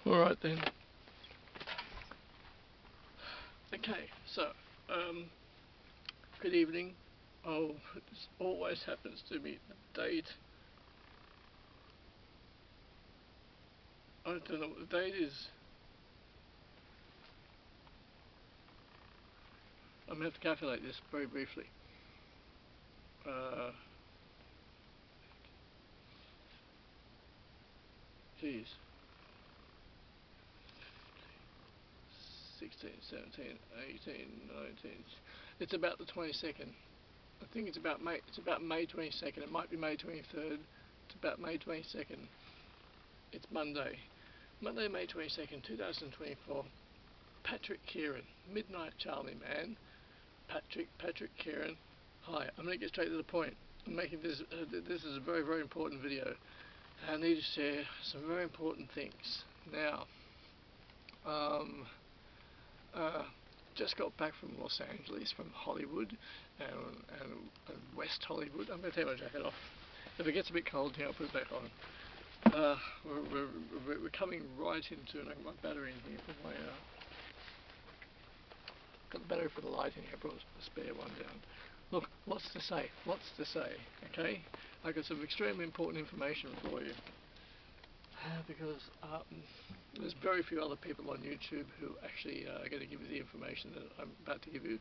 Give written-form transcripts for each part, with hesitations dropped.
Alright then. Okay, so, good evening. Oh, this always happens to me. The date. I don't know what the date is. I'm going to have to calculate this very briefly. Geez. 16, 17, 18, 19. It's about the 22nd. I think it's about May 22nd. It might be May 23rd. It's about May 22nd. It's Monday. Monday, May 22nd, 2024. Patrick Kieran. Midnight Charlie Man. Patrick Kieran. Hi, I'm going to get straight to the point. I'm making this, this is a very, very important video. I need to share some very important things. Now, just got back from Los Angeles, from Hollywood and West Hollywood. I'm going to take my jacket off. If it gets a bit cold here, I'll put it back on. We're coming right into, and I've got my battery in here for my, got the battery for the light in here. I brought a spare one down. Look, lots to say, okay? I got some extremely important information for you. Because there's very few other people on YouTube who actually are going to give you the information that I'm about to give you.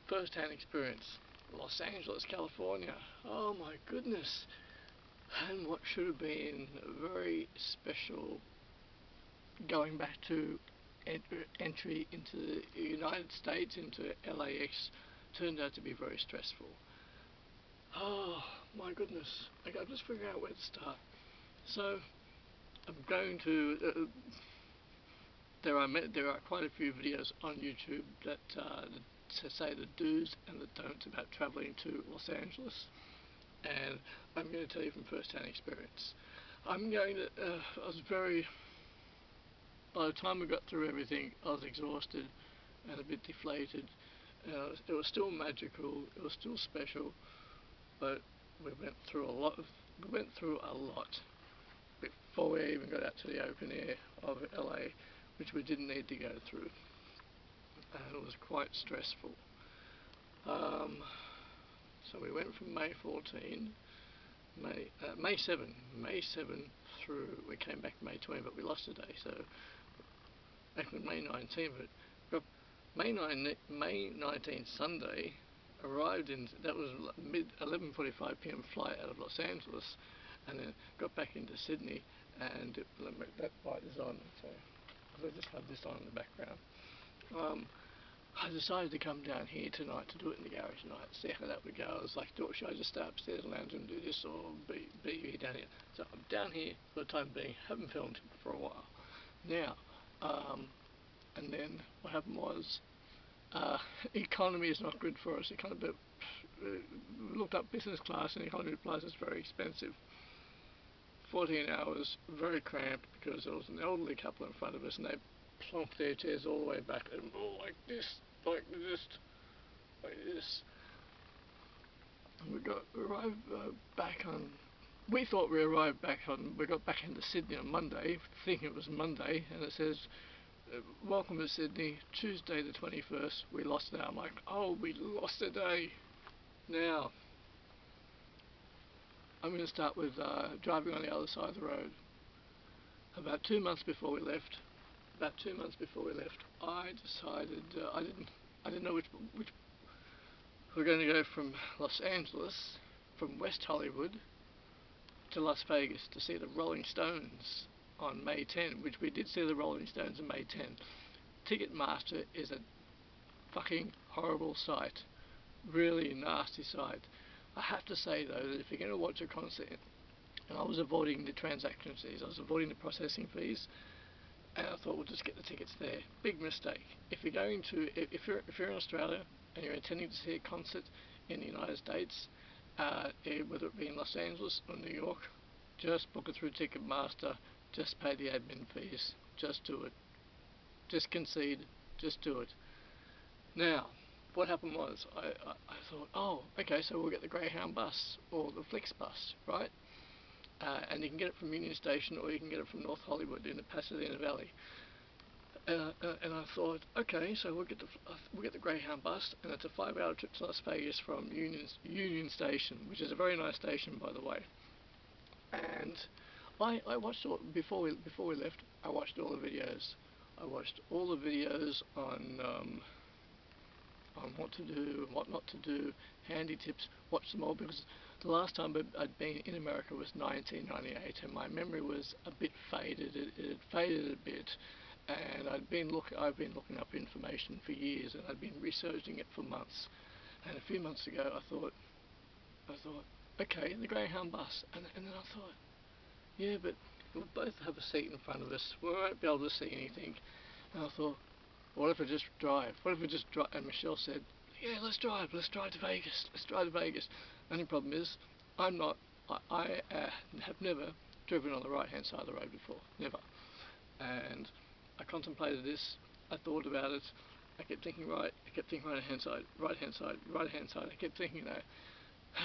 First-hand experience. Los Angeles, California. Oh my goodness. And what should have been a very special going back to entry into the United States, into LAX, turned out to be very stressful. Oh my goodness. Okay, I'm just figuring out where to start. So, I'm going to, there are quite a few videos on YouTube that say the do's and the don'ts about travelling to Los Angeles, and I'm going to tell you from first-hand experience. I'm going to, by the time we got through everything, I was exhausted and a bit deflated. It was still magical, it was still special, but we went through a lot before we even got out to the open air of LA, which we didn't need to go through, and it was quite stressful. So we went from May 7 through, we came back May 20, but we lost a day, so back on May 19, but May 19 Sunday, arrived in, that was mid 11:45 p.m. flight out of Los Angeles, and then got back into Sydney, and that light is on, so I just have this on in the background. I decided to come down here tonight to do it in the garage tonight, see how that would go. I was like, should I just stay upstairs in the lounge and do this, or be here down here? So I'm down here for the time being, haven't filmed for a while. Now, and then what happened was, economy is not good for us. We looked up business class, and economy class is very expensive. 14 hours, very cramped, because there was an elderly couple in front of us, and they plonked their chairs all the way back, and like this. And we got back into Sydney on Monday, thinking it was Monday, and it says, welcome to Sydney, Tuesday the 21st, we lost an hour. I'm like, oh, we lost a day. Now, I'm going to start with driving on the other side of the road. About 2 months before we left, I decided, I didn't know which we're going to go from Los Angeles, from West Hollywood to Las Vegas to see the Rolling Stones on May 10, which we did see the Rolling Stones on May 10. Ticketmaster is a fucking horrible site, really nasty site. I have to say though that if you're going to watch a concert, and I was avoiding the transaction fees, I was avoiding the processing fees, and I thought we'll just get the tickets there. Big mistake. If you're going to, if you're in Australia and you're intending to see a concert in the United States, whether it be in Los Angeles or New York, just book it through Ticketmaster. Just pay the admin fees. Just do it. Just concede. Just do it. Now, what happened was, I thought, oh, okay, so we'll get the Greyhound bus or the Flix bus, right? and you can get it from Union Station or you can get it from North Hollywood in the Pasadena Valley. And I thought, okay, so we'll get the Greyhound bus, and it's a 5-hour trip to Las Vegas from Union Station, which is a very nice station, by the way. And I watched all, before we left. I watched all the videos. I watched all the videos on what to do and what not to do, handy tips. Watched them all because the last time I'd been in America was 1998, and my memory was a bit faded. It had faded a bit. And I've been looking up information for years, and I'd been researching it for months. And a few months ago, I thought, okay, the Greyhound bus, and then I thought, yeah, but we'll both have a seat in front of us. We won't be able to see anything. And I thought, what if I just drive? What if we just drive? And Michelle said, yeah, let's drive to Vegas. Let's drive to Vegas. Only problem is, I have never driven on the right-hand side of the road before, never. And I contemplated this, I thought about it, I kept thinking right hand side, right hand side. I kept thinking that,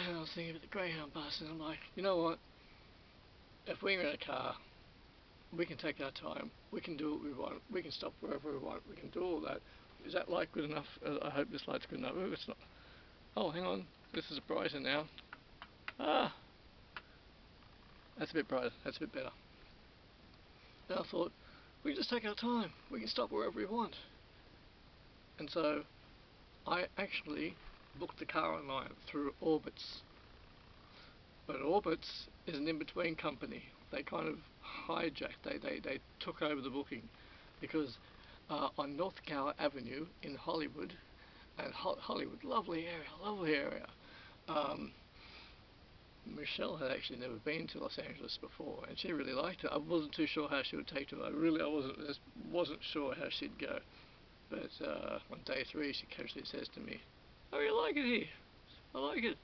and I was thinking of the Greyhound bus, and I'm like, you know what, if we're in a car, we can take our time, we can do what we want, we can stop wherever we want, we can do all that. Is that light good enough? I hope this light's good enough. Oh, it's not. Oh, hang on, this is brighter now. Ah, that's a bit brighter, that's a bit better. And I thought, we can just take our time. We can stop wherever we want. And so I actually booked the car online through Orbitz. But Orbitz is an in-between company. They kind of hijacked, they took over the booking, because on North Gower Avenue in Hollywood, and Hollywood, lovely area. Michelle had actually never been to Los Angeles before, and she really liked it. I wasn't too sure how she would take to it. I wasn't sure how she'd go. But on day 3, she casually says to me, "Oh, you like it here? I like it."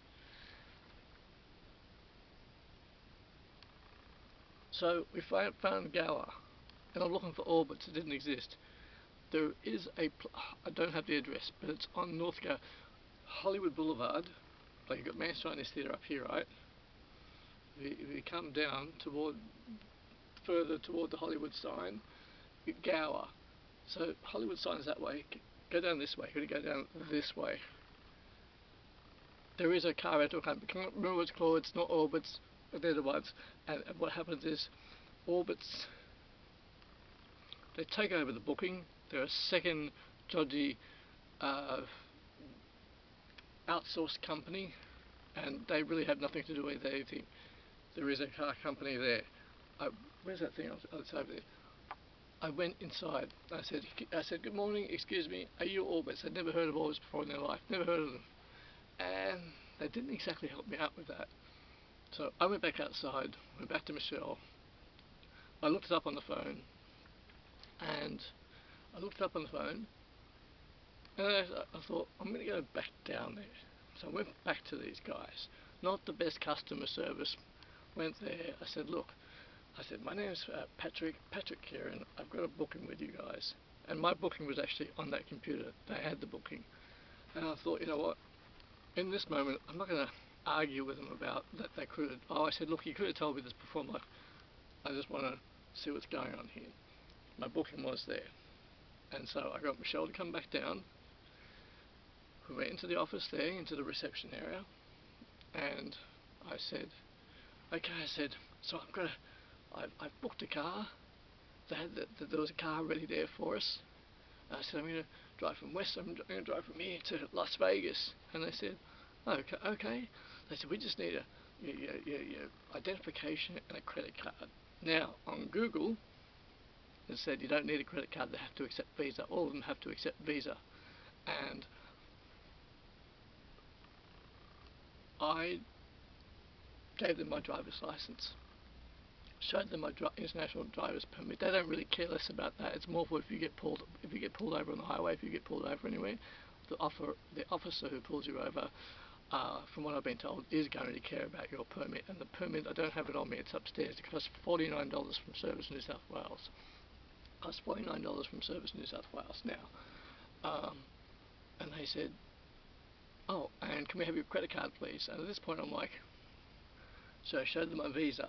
So we found Gower, and I'm looking for Orbitz. It didn't exist. There is I don't have the address, but it's on North Gower, Hollywood Boulevard. Like you've got Manchester Chinese Theatre up here, right? If you come down further toward the Hollywood sign, Gower. So Hollywood sign is that way. Go down this way. You've got to go down this way. There is a car rental company. I can't remember what it's called. It's not Orbitz, but they're the ones. And what happens is, Orbitz, they take over the booking. They're a second dodgy outsourced company, and they really have nothing to do with anything. There is a car company there. Where's that thing? Oh, it's over there. I went inside. I said, "Good morning. Excuse me. Are you Orbitz?" I'd never heard of Orbitz before in their life. Never heard of them. And they didn't exactly help me out with that. So I went back outside. Went back to Michelle. I looked it up on the phone. And I thought, I'm going to go back down there. So I went back to these guys. Not the best customer service. Went there. I said, "Look," I said, "my name's Patrick here, and I've got a booking with you guys." And my booking was actually on that computer. They had the booking. And I thought, you know what? In this moment, I'm not going to argue with them about that they could have. Oh, I said, "Look, you could have told me this before." I'm like, I just want to see what's going on here. My booking was there. And so I got Michelle to come back down. We went into the office there, into the reception area, and I said, "Okay," I said, "so I've booked a car. There was a car ready there for us." I said, "I'm going to drive from I'm going to drive from here to Las Vegas." And they said, "Okay." They said, "We just need your identification and a credit card." Now, on Google, it said you don't need a credit card, they have to accept Visa. All of them have to accept Visa. And I gave them my driver's license, showed them my international driver's permit. They don't really care less about that. It's more for if you get pulled over on the highway, if you get pulled over anywhere, the officer who pulls you over, from what I've been told, is going to care about your permit. And the permit, I don't have it on me, it's upstairs. It costs $49 from Service New South Wales. It costs $49 from Service New South Wales now. And they said, "Oh, and can we have your credit card, please?" And at this point I'm like, So I showed them my visa,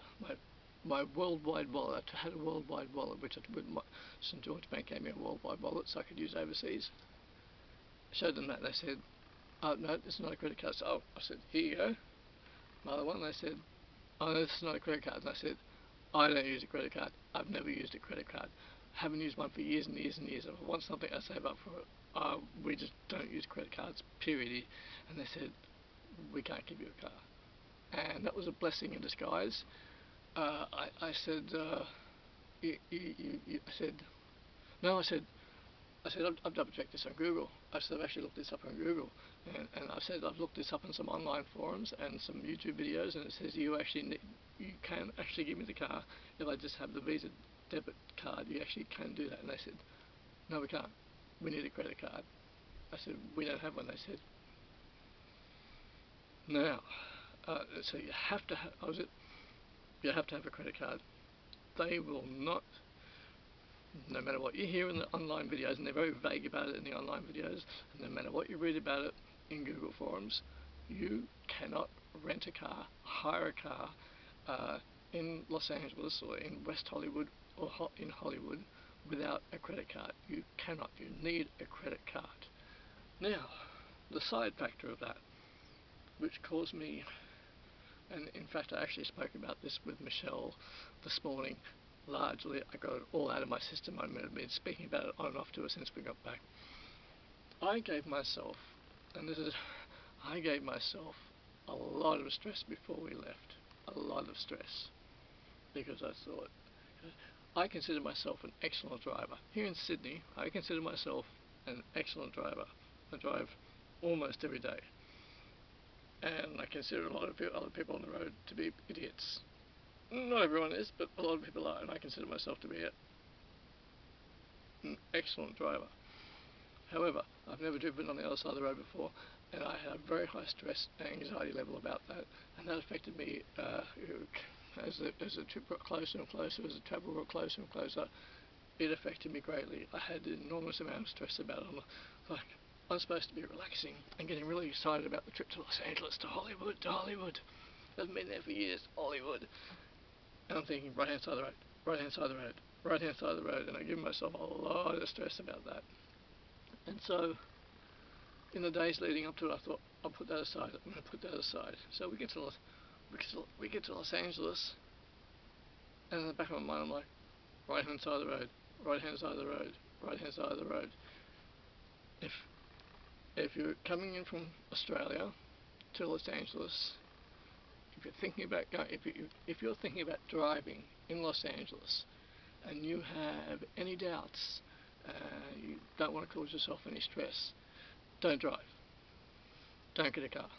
my worldwide wallet. I had a worldwide wallet, which St George Bank gave me a worldwide wallet so I could use overseas. I showed them that. They said, "Oh no, this is not a credit card." So I said, "Here you go." Another one. They said, "Oh no, this is not a credit card." And I said, "I don't use a credit card. I've never used a credit card. Haven't used one for years and years and years. If I want something, I save up for it. We just don't use credit cards, period." And they said, "We can't give you a car." And that was a blessing in disguise. I said, I said, no, I said, I've double checked this on Google. I said, I've actually looked this up on Google. And I said, I've looked this up on some online forums and some YouTube videos, and it says you can actually give me the car if I just have the Visa debit card. You actually can do that. And they said, "No, we can't. We need a credit card." I said, "We don't have one." They said, "Now, so you have to have, you have to have a credit card. They will not, no matter what you hear in the online videos, and they're very vague about it in the online videos, and no matter what you read about it in Google forums, you cannot rent a car, hire a car in Los Angeles or in West Hollywood or in Hollywood without a credit card. You cannot. You need a credit card." Now, the side factor of that, which caused me, and in fact I actually spoke about this with Michelle this morning, largely I got it all out of my system. I've been speaking about it on and off to her since we got back. I gave myself a lot of stress before we left. A lot of stress. Because I thought, I consider myself an excellent driver. Here in Sydney, I consider myself an excellent driver. I drive almost every day. And I consider a lot of other people on the road to be idiots. Not everyone is, but a lot of people are, and I consider myself to be an excellent driver. However, I've never driven on the other side of the road before, and I had a very high stress and anxiety level about that, and that affected me as the trip got closer and closer, as the travel got closer and closer. It affected me greatly. I had an enormous amount of stress about it. I'm supposed to be relaxing and getting really excited about the trip to Los Angeles, to Hollywood. I've been there for years, Hollywood. And I'm thinking, right-hand side of the road, right-hand side of the road, right-hand side of the road, and I give myself a lot of stress about that. And so, in the days leading up to it, I thought, I'll put that aside, I'm going to put that aside. So we get to Los Angeles, and in the back of my mind I'm like, right-hand side of the road, right-hand side of the road, right-hand side of the road. If you're coming in from Australia to Los Angeles, if you're thinking about driving in Los Angeles, and you have any doubts, you don't want to cause yourself any stress, don't drive. Don't get a car.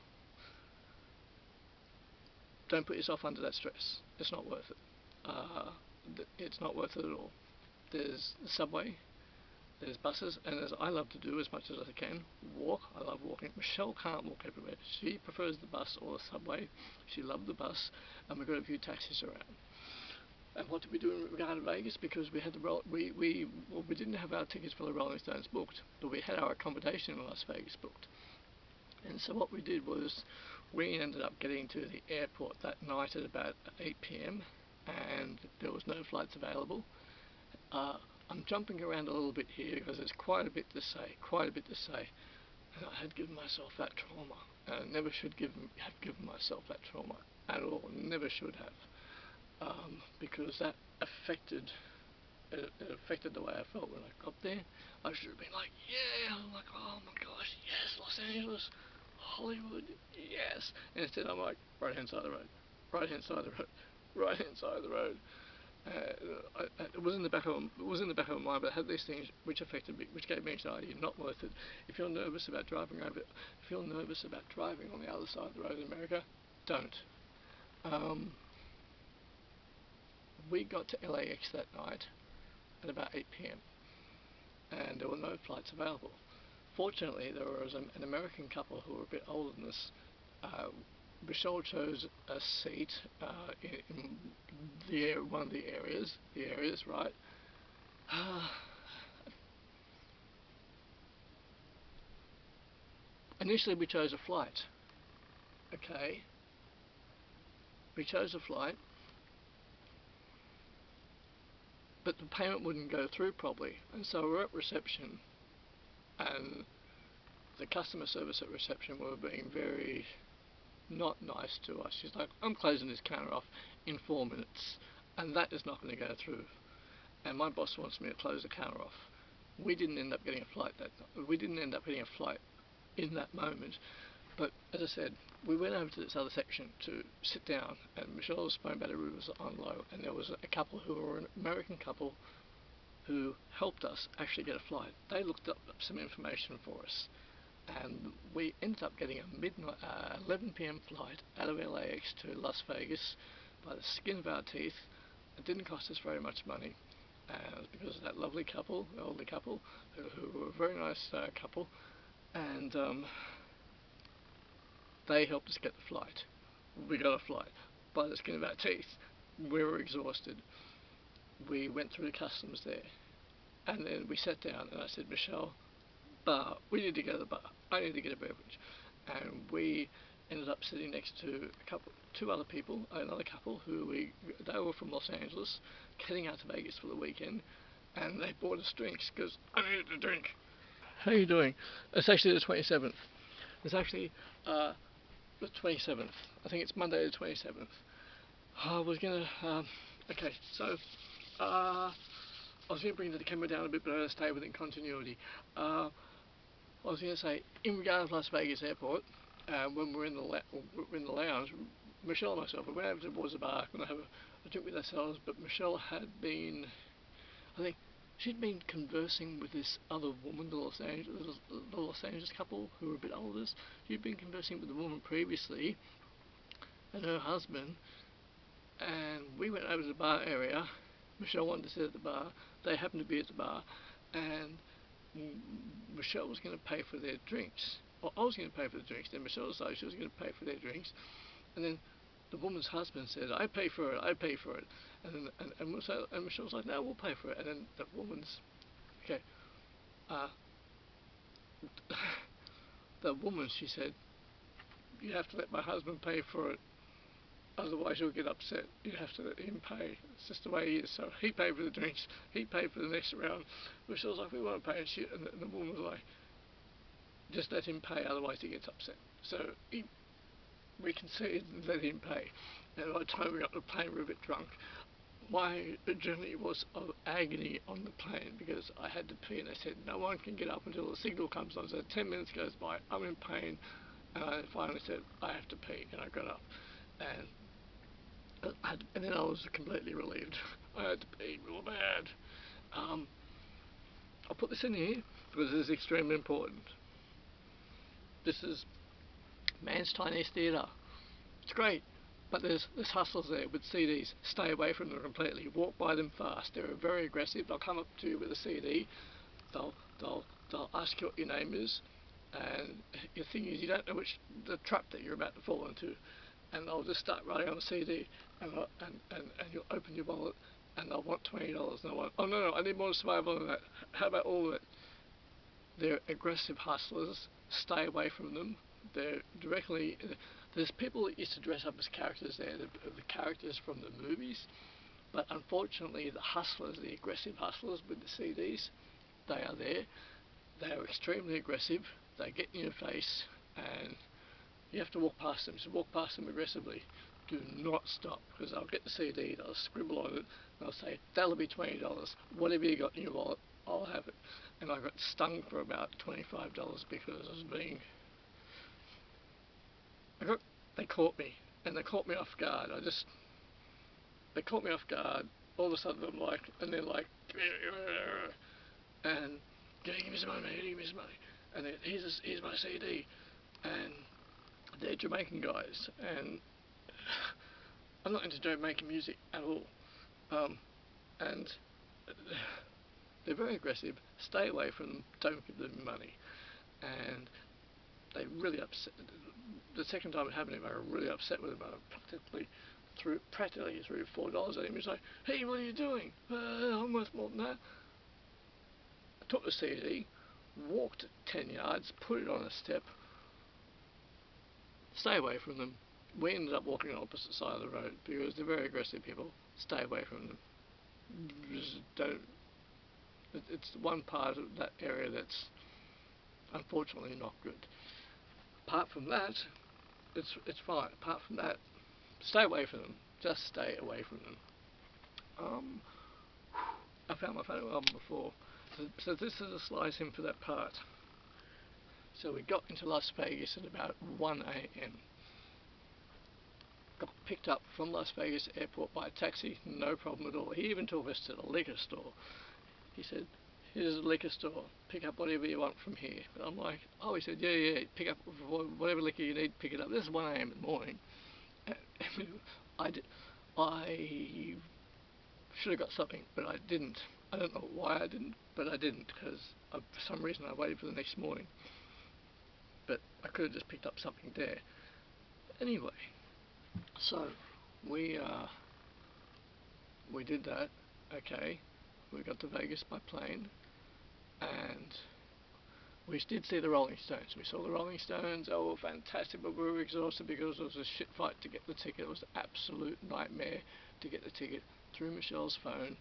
Don't put yourself under that stress. It's not worth it. It's not worth it at all. There's the subway. There's buses, and as I love to do as much as I can, walk. I love walking. Michelle can't walk everywhere. She prefers the bus or the subway. She loved the bus, and we got a few taxis around. And what did we do in regard to Vegas? Because we had we didn't have our tickets for the Rolling Stones booked, but we had our accommodation in Las Vegas booked. And so what we did was we ended up getting to the airport that night at about 8 p.m. and there was no flights available. I'm jumping around a little bit here because there's quite a bit to say, and I had given myself that trauma, and I never should have given myself that trauma at all, never should have, because that affected the way I felt when I got there. I should have been like, yeah, I'm like, oh my gosh, yes, Los Angeles, Hollywood, yes, and instead I'm like, right hand side of the road, right hand side of the road, right hand side of the road. It was in the back of my mind, but I had these things which affected me, which gave me anxiety. Not worth it. If you're nervous about driving on the other side of the road in America, don't. We got to LAX that night at about 8 p.m. and there were no flights available. Fortunately, there was an American couple who were a bit older than us. Michelle chose a seat in one of the areas, right? Initially we chose a flight, okay? We chose a flight, but the payment wouldn't go through properly, and so we're at reception, and the customer service at reception were being very not nice to us. She's like, I'm closing this counter off in 4 minutes, and that is not going to go through. And my boss wants me to close the counter off. We didn't end up getting a flight in that moment. But as I said, we went over to this other section to sit down, and Michelle's phone battery was on low, and there was a couple who were an American couple who helped us actually get a flight. They looked up some information for us, and we ended up getting a midnight 11 p.m. flight out of LAX to Las Vegas by the skin of our teeth. It didn't cost us very much money, and it was because of that lovely couple, elderly couple, who were a very nice couple, and they helped us get the flight. We got a flight by the skin of our teeth. We were exhausted. We went through the customs there, and then we sat down, and I said, Michelle, bar, we need to go to the bar. I need to get a beverage. And we ended up sitting next to two other people, another couple they were from Los Angeles, heading out to Vegas for the weekend, and they bought us drinks because I needed a drink. How are you doing? It's actually the 27th. It's actually the 27th. I think it's Monday the 27th. I was gonna okay, so I was gonna bring the camera down a bit, but I gotta stay within continuity. I was gonna say, in regard to Las Vegas Airport, when we're in the lounge, Michelle and myself, we went over towards the bar and have a drink with ourselves. But Michelle had been, I think, she'd been conversing with this other woman, the Los Angeles couple who were a bit older. She'd been conversing with the woman previously and her husband, and we went over to the bar area. Michelle wanted to sit at the bar. They happened to be at the bar, and Michelle was going to pay for their drinks. Or I was going to pay for the drinks. Then Michelle decided she was going to pay for their drinks, and then the woman's husband said, I pay for it, I pay for it. And Michelle was like, no, we'll pay for it. And then the woman's, okay, the woman, she said, you have to let my husband pay for it, otherwise you'll get upset. You have to let him pay. It's just the way he is. So he paid for the drinks, he paid for the next round. Michelle was like, we won't pay. And the woman was like, just let him pay, otherwise he gets upset. So we conceded and let him pay. And by the time we got to the plane, we were a bit drunk. My journey was of agony on the plane because I had to pee, and they said no one can get up until the signal comes on. So 10 minutes goes by, I'm in pain, and I finally said I have to pee, and I got up, and then I was completely relieved. I had to pee real bad. I'll put this in here because this is extremely important. This is Man's Chinese Theatre. It's great, but there's hustlers there with CDs. Stay away from them completely. Walk by them fast. They're very aggressive. They'll come up to you with a CD. They'll ask you what your name is, and your thing is you don't know the trap that you're about to fall into, and they'll just start writing on the CD, and you'll open your wallet, and they'll want $20, and they'll want, oh no, I need more survival than that. How about all of it? They're aggressive hustlers. Stay away from them. There's people that used to dress up as characters there, the characters from the movies, but unfortunately the hustlers, the aggressive hustlers with the CDs, they are there. They are extremely aggressive. They get in your face, and you have to walk past them. So walk past them aggressively. Do not stop, because they'll get the CD, they'll scribble on it, and they'll say, that'll be $20. Whatever you got in your wallet, I'll have it. And I got stung for about $25 because I was being... They caught me, and they caught me off guard. They caught me off guard. All of a sudden, and they're like, and give me some money, give me some money. And then here's my CD, and they're Jamaican guys, and I'm not into Jamaican music at all. And they're very aggressive. Stay away from them. Don't give them money. And they really upset. The second time it happened to him, I was really upset with him. I practically threw $4 at him. He's like, hey, what are you doing? I'm worth more than that. I took the CD, walked 10 yards, put it on a step. Stay away from them. we ended up walking on the opposite side of the road because they're very aggressive people. Stay away from them. Just don't. It's one part of that area that's unfortunately not good. Apart from that, it's fine. Apart from that, stay away from them. Just stay away from them. I found my photo album before. So this is a slice in for that part. So we got into Las Vegas at about 1 AM. Got picked up from Las Vegas airport by a taxi, no problem at all. He even took us to the liquor store. He said, here's a liquor store, pick up whatever you want from here. And I'm like, oh, he said, yeah, pick up whatever liquor you need, pick it up. This is 1 AM in the morning. I should have got something, but I didn't. I don't know why I didn't, but I didn't, because for some reason I waited for the next morning. But I could have just picked up something there. Anyway, so we did that. Okay, we got to Vegas by plane, and we did see the Rolling Stones. We saw the Rolling Stones. Oh, fantastic! But we were exhausted because it was a shit fight to get the ticket. It was an absolute nightmare to get the ticket through Michelle's phone.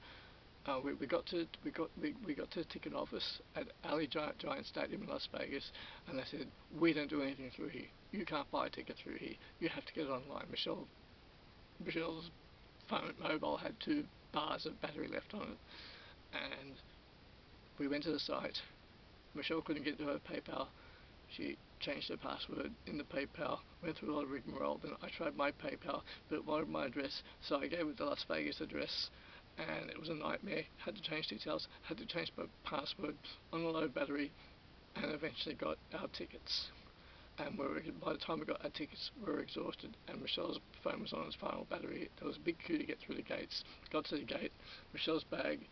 We got to the ticket office at Giant Stadium in Las Vegas, and they said, we don't do anything through here. You can't buy a ticket through here. You have to get it online. Michelle's phone mobile had 2 bars of battery left on it, and we went to the site. Michelle couldn't get to her PayPal. She changed her password in the PayPal, went through a lot of rigmarole. Then I tried my PayPal, but it wanted my address, so I gave it the Las Vegas address, and it was a nightmare. Had to change details, had to change my password on a low battery, and eventually got our tickets. And by the time we got our tickets, we were exhausted, and Michelle's phone was on its final battery. There was a big queue to get through the gates. Got to the gate. Michelle's bag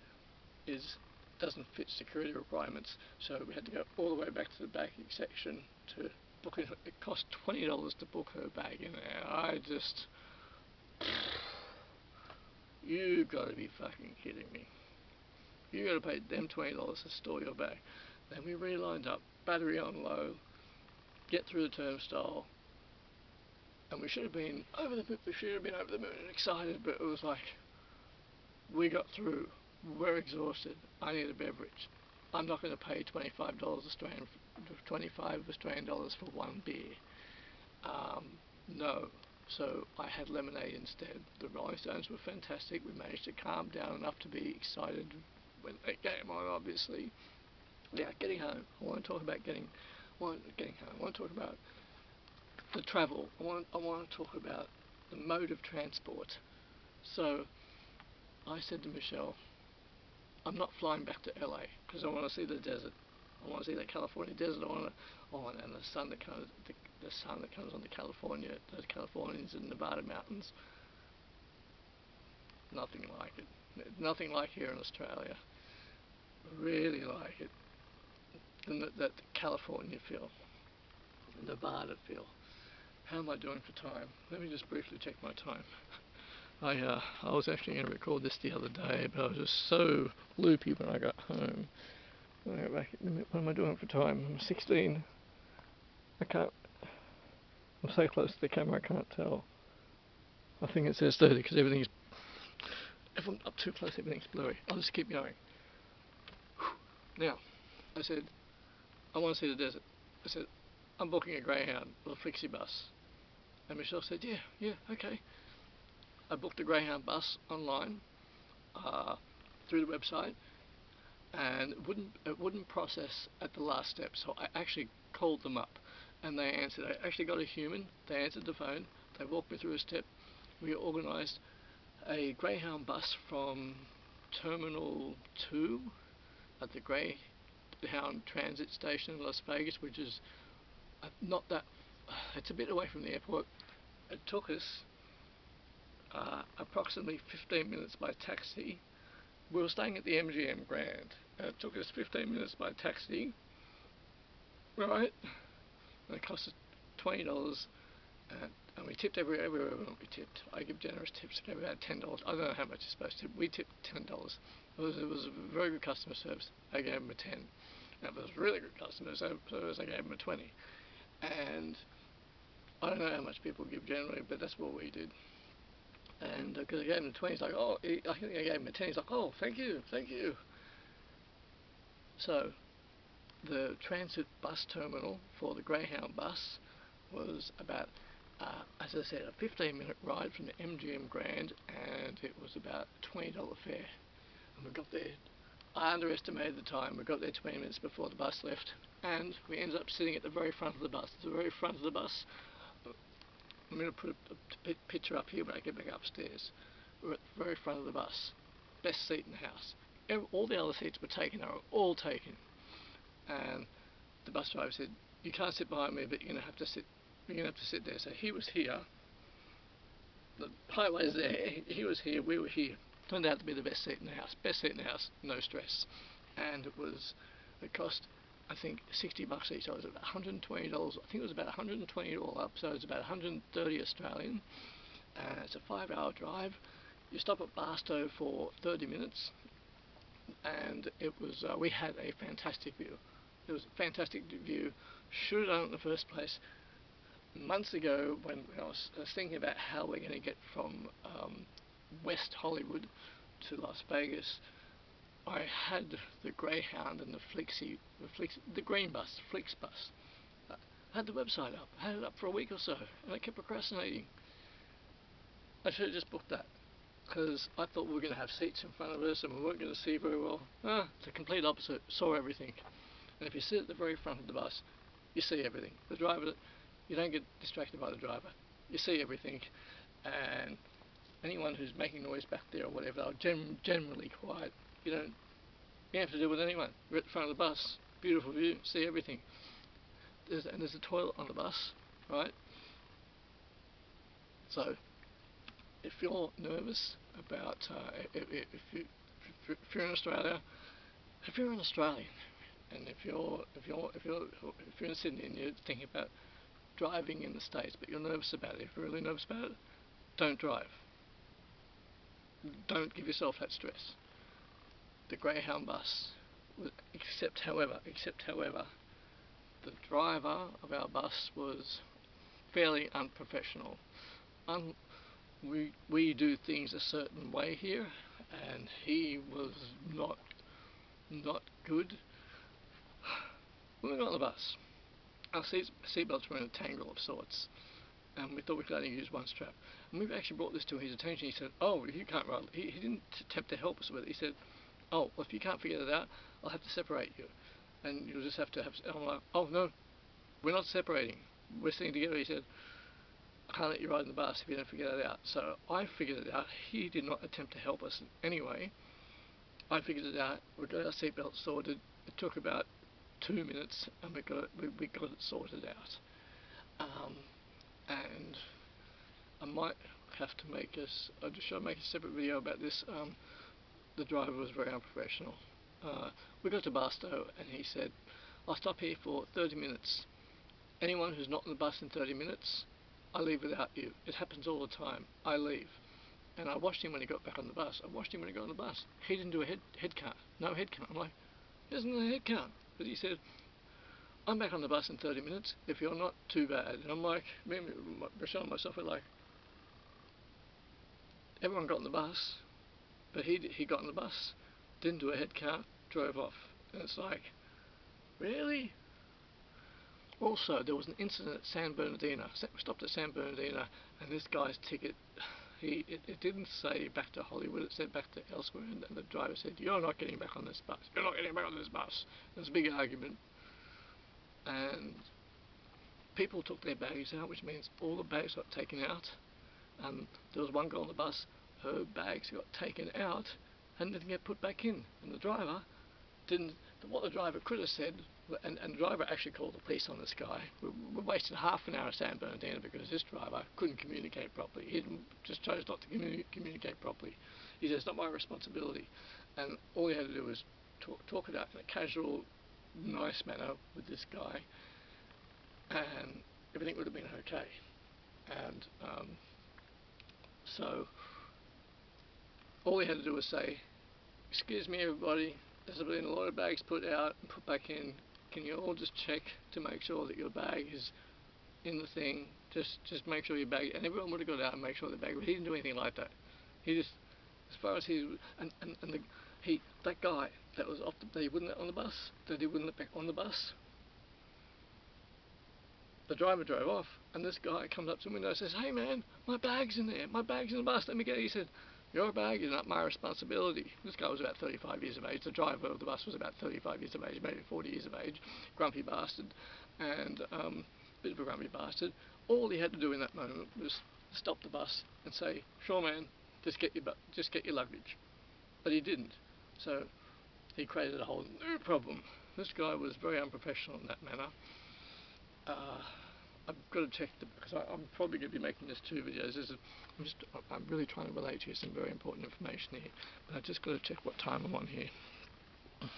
doesn't fit security requirements, so we had to go all the way back to the bagging section to book it. It cost $20 to book her bag in there. You gotta be fucking kidding me. You gotta pay them $20 to store your bag. Then we re-lined up, battery on low, get through the turnstile, and we should have been over the moon and excited, but it was like, we got through, we're exhausted, I need a beverage. I'm not going to pay $25 Australian dollars for one beer. No. So I had lemonade instead. The Rolling Stones were fantastic. We managed to calm down enough to be excited when they came on, obviously. Yeah, getting home. I want to talk about getting home. I want to talk about the travel. I want to talk about the mode of transport. So I said to Michelle, I'm not flying back to LA because I want to see the desert. I want to see the California desert. And the sun that comes on the Californians and Nevada mountains. Nothing like it. Nothing like here in Australia. Really like it. That California feel, Nevada feel. How am I doing for time? Let me just briefly check my time. I was actually going to record this the other day, but I was just so loopy when I got home. When I got back, what am I doing for time? I'm 16. I'm so close to the camera I can't tell. I think it says 30 because if I'm up too close, everything's blurry. I'll just keep going. Now, I said, I want to see the desert. I said, I'm booking a Greyhound or a Flixie bus. And Michelle said, yeah, okay. I booked a Greyhound bus online through the website, and it wouldn't process at the last step. So I actually called them up, and they answered. I actually got a human. They answered the phone. They walked me through a step. We organised a Greyhound bus from Terminal 2 at the Greyhound Transit Station in Las Vegas, which is not that. It's a bit away from the airport. It took us approximately 15 minutes by taxi. We were staying at the MGM Grand. It took us 15 minutes by taxi. Right? And it cost us $20. And we tipped everywhere we tipped. I give generous tips. I gave about $10. I don't know how much you're supposed to. We tipped $10. It was a very good customer service. I gave them a 10. That was really good customer service. I gave them a 20. And I don't know how much people give generally, but that's what we did. And because I gave him the 20, he's like, oh, I think I gave him a 10, he's like, oh, thank you, thank you. So the transit bus terminal for the Greyhound bus was about, as I said, a 15-minute ride from the MGM Grand, and it was about a $20 fare. And we got there, I underestimated the time, we got there 20 minutes before the bus left, and we ended up sitting at the very front of the bus. The very front of the bus, I'm going to put a picture up here when I get back upstairs. We're at the very front of the bus, best seat in the house. All the other seats were taken, they were all taken. And the bus driver said, you can't sit behind me, but you're going to have to sit. You're going to have to sit there. So he was here. The highway's there. He was here. We were here. Turned out to be the best seat in the house. Best seat in the house. No stress. And it cost, I think, $60 each. So it was about $120. I think it was about $120 all up. So it's about 130 Australian. It's a 5-hour drive. You stop at Barstow for 30 minutes. And it was, we had a fantastic view. It was a fantastic view. Should have done it in the first place. Months ago, when I was thinking about how we're going to get from West Hollywood to Las Vegas, I had the Greyhound and the green bus, Flix bus. I had the website up. I had it up for a week or so, and I kept procrastinating. I should have just booked that, because I thought we were going to have seats in front of us and we weren't going to see very well. It's the complete opposite. Saw everything. And if you sit at the very front of the bus, you see everything. The driver, you don't get distracted by the driver. You see everything, and anyone who's making noise back there or whatever, they're generally quiet. You don't have to deal with anyone. We're at the front of the bus. Beautiful view. See everything. There's a toilet on the bus, right? So if you're nervous about if you're in Australia, if you're an Australian, and if you're in Sydney and you're thinking about driving in the States, but you're nervous about it, if you're really nervous about it, don't drive. Don't give yourself that stress. The Greyhound bus, except however, the driver of our bus was fairly unprofessional. We do things a certain way here, and he was not good. When we got on the bus, our seatbelts were in a tangle of sorts, and we thought we could only use one strap. And we've actually brought this to his attention. He said, oh, you can't ride. He didn't attempt to help us with it. He said, oh, well, if you can't figure that out, I'll have to separate you, and you'll just have to have. And I'm like, oh no, we're not separating. We're sitting together. He said, I can't let you ride in the bus if you don't figure that out. So I figured it out. He did not attempt to help us anyway. I figured it out. We got our seatbelt sorted. It took about 2 minutes, and we got it sorted out. And I might have to make should I make a separate video about this? The driver was very unprofessional. We got to Barstow, and he said, I'll stop here for 30 minutes. Anyone who's not on the bus in 30 minutes, I leave without you. It happens all the time. I leave. And I watched him when he got back on the bus. He didn't do a head count. No head count. I'm like, he doesn't do a head count. But he said, I'm back on the bus in 30 minutes. If you're not, too bad. And I'm like, Michelle and myself were like, everyone got on the bus, but he got on the bus, didn't do a head count, drove off. And it's like, really? Also, there was an incident at San Bernardino. We stopped at San Bernardino, and this guy's ticket, it didn't say back to Hollywood, it said back to elsewhere, and the driver said, you're not getting back on this bus. You're not getting back on this bus. There was a big argument, and people took their bags out, which means all the bags got taken out. There was one girl on the bus, her bags got taken out and didn't get put back in, and the driver didn't. What the driver could have said, and the driver actually called the police on this guy. We wasted half an hour at San Bernardino because this driver couldn't communicate properly. He just chose not to communicate properly. He said, it's not my responsibility. And all he had to do was talk it out in a casual, nice manner with this guy, and everything would have been okay. And so all he had to do was say, excuse me everybody, there's been a lot of bags put out and put back in. Can you all just check to make sure that your bag is in the thing just make sure your bag, and everyone would have got out and make sure the bag, but he didn't do anything like that. He just, as far as he, that guy that was off that he wouldn't let on the bus, that he wouldn't let back on the bus, the driver drove off, and this guy comes up to the window and says, "Hey man, my bag's in there, my bag's in the bus, let me get it." He said, "Your bag is not my responsibility." This guy was about 35 years of age, the driver of the bus was about 35 years of age, maybe 40 years of age, grumpy bastard, and bit of a grumpy bastard. All he had to do in that moment was stop the bus and say, "Sure man, just get your luggage." But he didn't, so he created a whole new problem. This guy was very unprofessional in that manner. I've got to check because I'm probably going to be making this 2 videos. I'm really trying to relate to you some very important information here, but I've just got to check what time I'm on here. I'm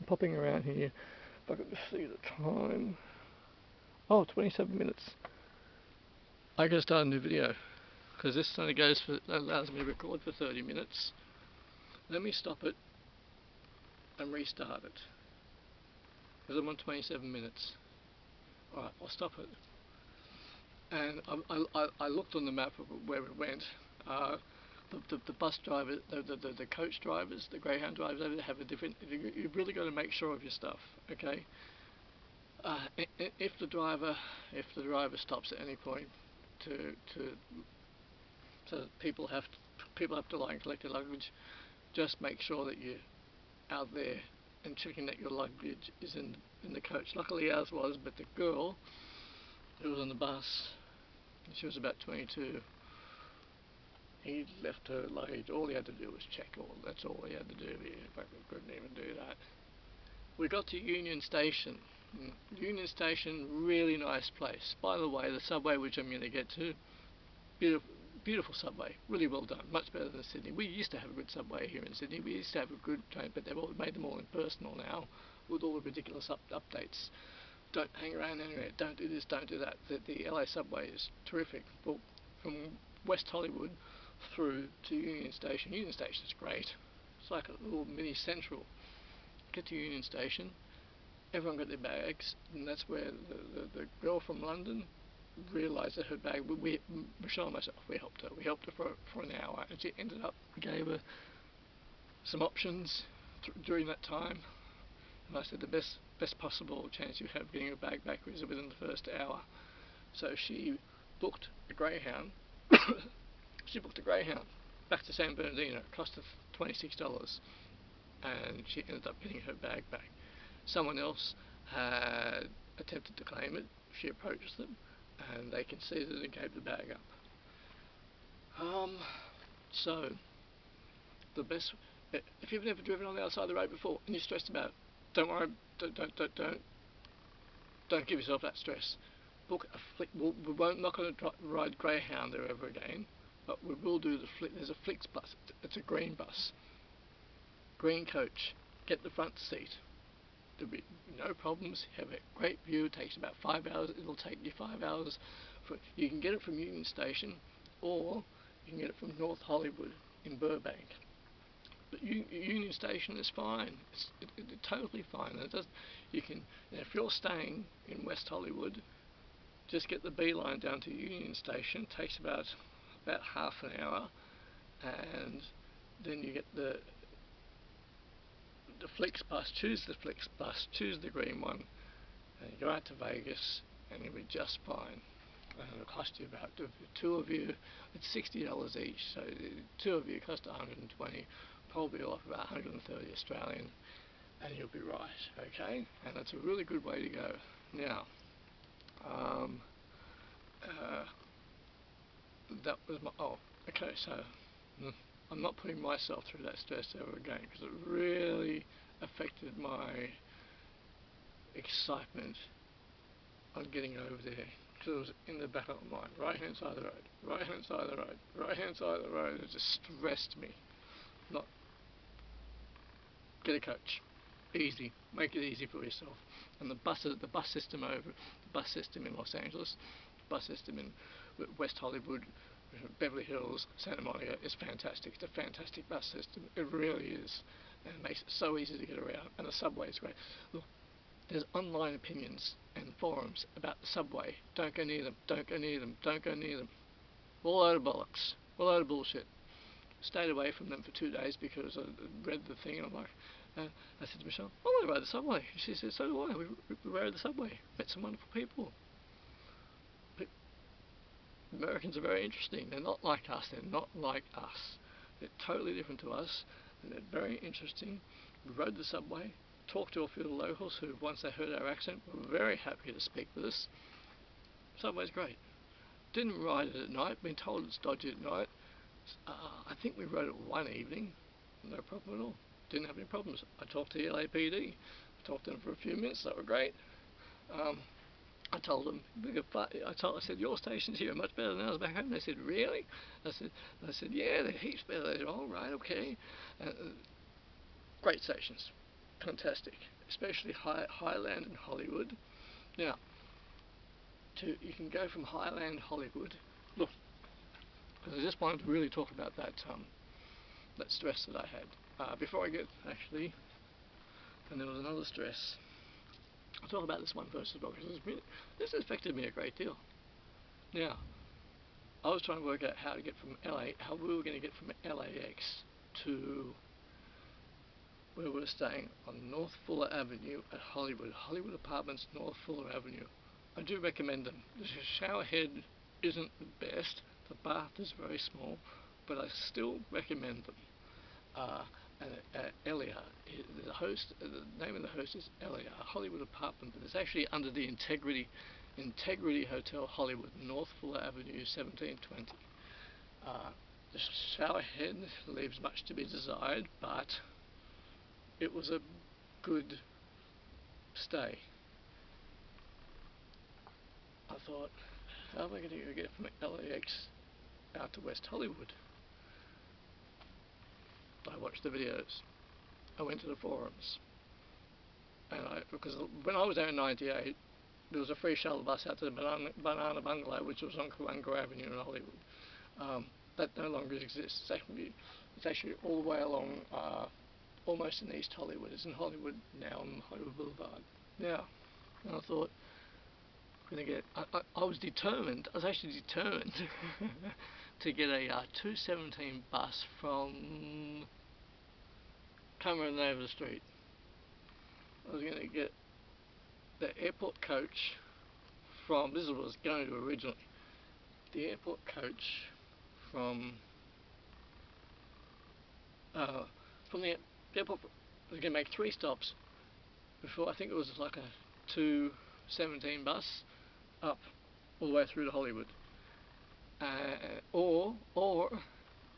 popping around here. If I could see the time. Oh, 27 minutes. I got to start a new video because this only allows me to record for 30 minutes. Let me stop it and restart it because I'm on 27 minutes. Alright, I'll stop it. And I looked on the map of where it went. The bus drivers, the coach drivers, the Greyhound drivers, they have a different. You've really got to make sure of your stuff, okay? If the driver stops at any point so people have to lie and collect their luggage, just make sure that you're out there and checking that your luggage is in the coach. Luckily ours was, but the girl who was on the bus, she was about 22, he left her luggage. All he had to do was check that's all he had to do. He couldn't even do that. We got to Union Station. Union Station, really nice place. By the way, the subway which I'm going to get to, beautiful subway, really well done, much better than Sydney. We used to have a good subway here in Sydney. We used to have a good train, but they've made them all impersonal now with all the ridiculous updates. Don't hang around anywhere, don't do this, don't do that. The LA subway is terrific. Well, from West Hollywood through to Union Station. Union Station is great. It's like a little mini central. Get to Union Station, everyone got their bags, and that's where the girl from London realised that her bag, Michelle and myself, we helped her for an hour, and she ended up, gave her some options during that time, and I said the best possible chance you have getting your bag back is within the first hour. So she booked a Greyhound. She booked a Greyhound back to San Bernardino. It cost her $26, and she ended up getting her bag back. Someone else had attempted to claim it. She approached them, and they conceded and gave the bag up. So the best, if you've never driven on the other side of the road before and you're stressed about it, don't worry, don't give yourself that stress. Book a flick. We're not going to ride Greyhound there ever again, but we will do the flick. There's a Flix bus. It's a green bus, green coach. Get the front seat. There'll be no problems. Have a great view. It takes about 5 hours. It'll take you 5 hours. You can get it from Union Station, or you can get it from North Hollywood in Burbank. But Union Station is fine. It's totally fine. You can, if you're staying in West Hollywood, just get the B line down to Union Station. It takes about half an hour, and then you get the Flix bus. Choose the Flix bus. Choose the green one, and you go out to Vegas, and you'll be just fine. And it'll cost you about, the two of you, it's $60 each. So the two of you cost $120. Probably off about 130 Australian, and you'll be right, okay? And that's a really good way to go. Now, that was my, okay, so I'm not putting myself through that stress ever again, because it really affected my excitement on getting over there, because it was in the back of my mind, right hand side of the road, right hand side of the road, right hand side of the road. It just stressed me. Not get a coach, easy, make it easy for yourself. And the bus system in Los Angeles, the bus system in West Hollywood, Beverly Hills, Santa Monica is fantastic. It's a fantastic bus system. It really is, and it makes it so easy to get around. And the subway is great. Look, there's online opinions and forums about the subway. Don't go near them, don't go near them, don't go near them. All out of bollocks, all out of bullshit. Stayed away from them for 2 days because I read the thing and I'm like, I said to Michelle, I want to ride the subway. She said, so do I. We rode the subway, met some wonderful people. But Americans are very interesting. They're not like us. They're not like us. They're totally different to us, and they're very interesting. We rode the subway, talked to a few locals who, once they heard our accent, were very happy to speak with us. Subway's great. Didn't ride it at night. Been told it's dodgy at night. I think we rode it one evening. No problem at all. Didn't have any problems. I talked to the LAPD. I talked to them for a few minutes. They were great. I told them, I said, your stations here are much better than ours back home. They said, really? I said, yeah, they're heaps better. They said, all right, okay. Great stations, fantastic, especially Highland and Hollywood. Now, you can go from Highland, Hollywood. Look, because I just wanted to really talk about that stress that I had. Before I get actually, and there was another stress. I'll talk about this one first as well, because this has affected me a great deal. Now, I was trying to work out how we were going to get from LAX to where we were staying on North Fuller Avenue at Hollywood Apartments, North Fuller Avenue. I do recommend them. The shower head isn't the best, the bath is very small, but I still recommend them. Elia, the name of the host is Elia, Hollywood Apartment, but it's actually under the Integrity Hotel Hollywood, North Fuller Avenue, 1720. The shower head leaves much to be desired, but it was a good stay. I thought, how am I going to get from LAX out to West Hollywood? I watched the videos. I went to the forums. And because when I was there in '98, there was a free shuttle bus out to the Banana Bungalow, which was on Coongo Avenue in Hollywood. That no longer exists. It's actually all the way along, almost in East Hollywood. It's in Hollywood now, on Hollywood Boulevard. Now, and I thought, I was actually determined to get a 217 bus from Cameron over the street. I was going to get the airport coach from, this is what I was going to originally, the airport coach from the airport. I was going to make 3 stops before, I think it was like a 217 bus up all the way through to Hollywood. Or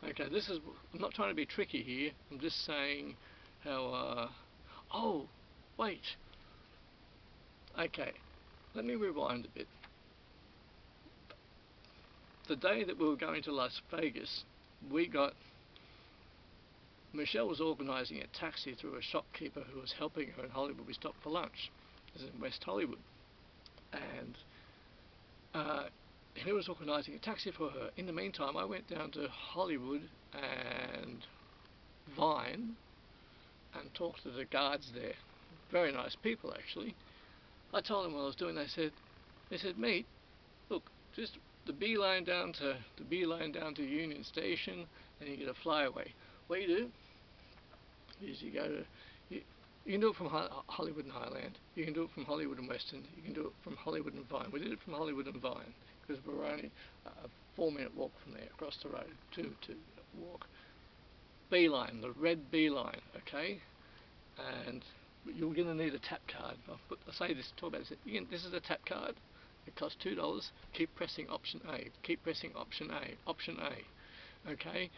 okay, I'm not trying to be tricky here, I'm just saying how, oh, wait, okay, let me rewind a bit. The day that we were going to Las Vegas, Michelle was organising a taxi through a shopkeeper who was helping her in Hollywood. We stopped for lunch. This is in West Hollywood. And he was organising a taxi for her. In the meantime, I went down to Hollywood and Vine and talked to the guards there. Very nice people, actually. I told them what I was doing. They said, mate, look, just the beeline down to Union Station, and you get a flyaway. What you do is you go to, you can do it from Hollywood and Highland. You can do it from Hollywood and Western. You can do it from Hollywood and Vine. We did it from Hollywood and Vine because we're only a 4-minute walk from there, across the road, 2-minute walk. Beeline, the red beeline, okay? And you're going to need a tap card. I'll say this, talk about this. This is a tap card. It costs $2. Keep pressing option A. Keep pressing option A. Option A. Okay?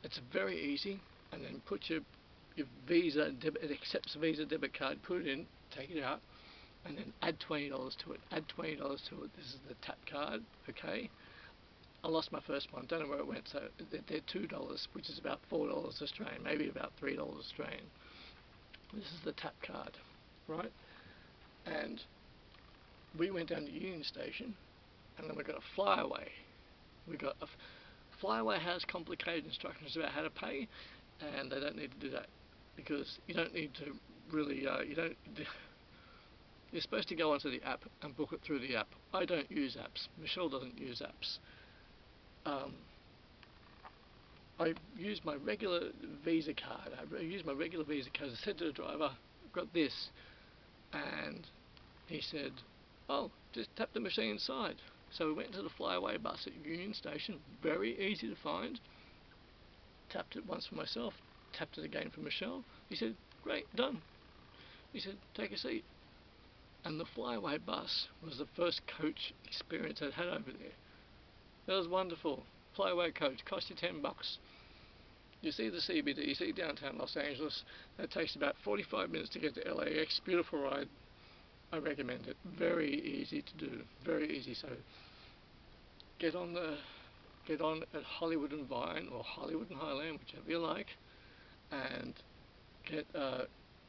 It's very easy. And then put your Visa, it accepts a Visa debit card. Put it in, take it out, and then add $20 to it. Add $20 to it. This is the tap card. Okay? I lost my first one. Don't know where it went. So they're $2, which is about $4 Australian, maybe about $3 Australian. This is the tap card, right? And we went down to Union Station, and then we got a flyaway. Flyaway has complicated instructions about how to pay, and they don't need to do that because you don't need to really. You're supposed to go onto the app and book it through the app. I don't use apps. Michelle doesn't use apps. I use my regular Visa card. I use my regular Visa card. I said to the driver, I've got this. And he said, oh, just tap the machine inside. So we went to the flyaway bus at Union Station. Very easy to find. Tapped it once for myself. Tapped it again for Michelle. He said, great, done. He said, take a seat. And the flyaway bus was the first coach experience I'd had over there. That was wonderful. Flyaway coach, cost you $10. You see the CBD, you see downtown Los Angeles. That takes about 45 minutes to get to LAX. Beautiful ride. I recommend it. Very easy to do. Very easy. So get on at Hollywood and Vine or Hollywood and Highland, whichever you like, and get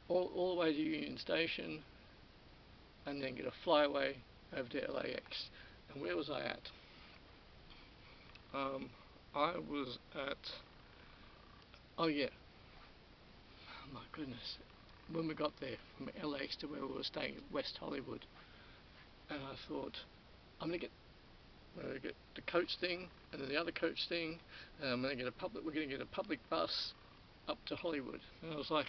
all the way to Union Station, and then get a flyaway over to LAX. And where was I at? I was at, oh yeah, oh my goodness, when we got there from LAX to where we were staying at West Hollywood, and I thought, I'm going to get the coach thing, and then the other coach thing, and we're going to get a public bus up to Hollywood. And I was like,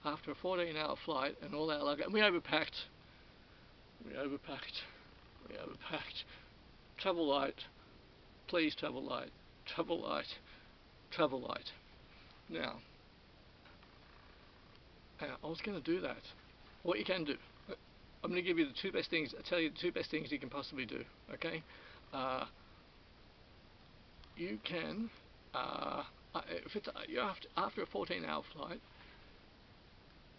after a 14-hour flight and all that luggage, and we overpacked. Travel light, please travel light, travel light, travel light. Now, I was going to do that. What you can do, I'm going to give you the two best things. I tell you the two best things you can possibly do. Okay, you can, if it's after a 14-hour flight,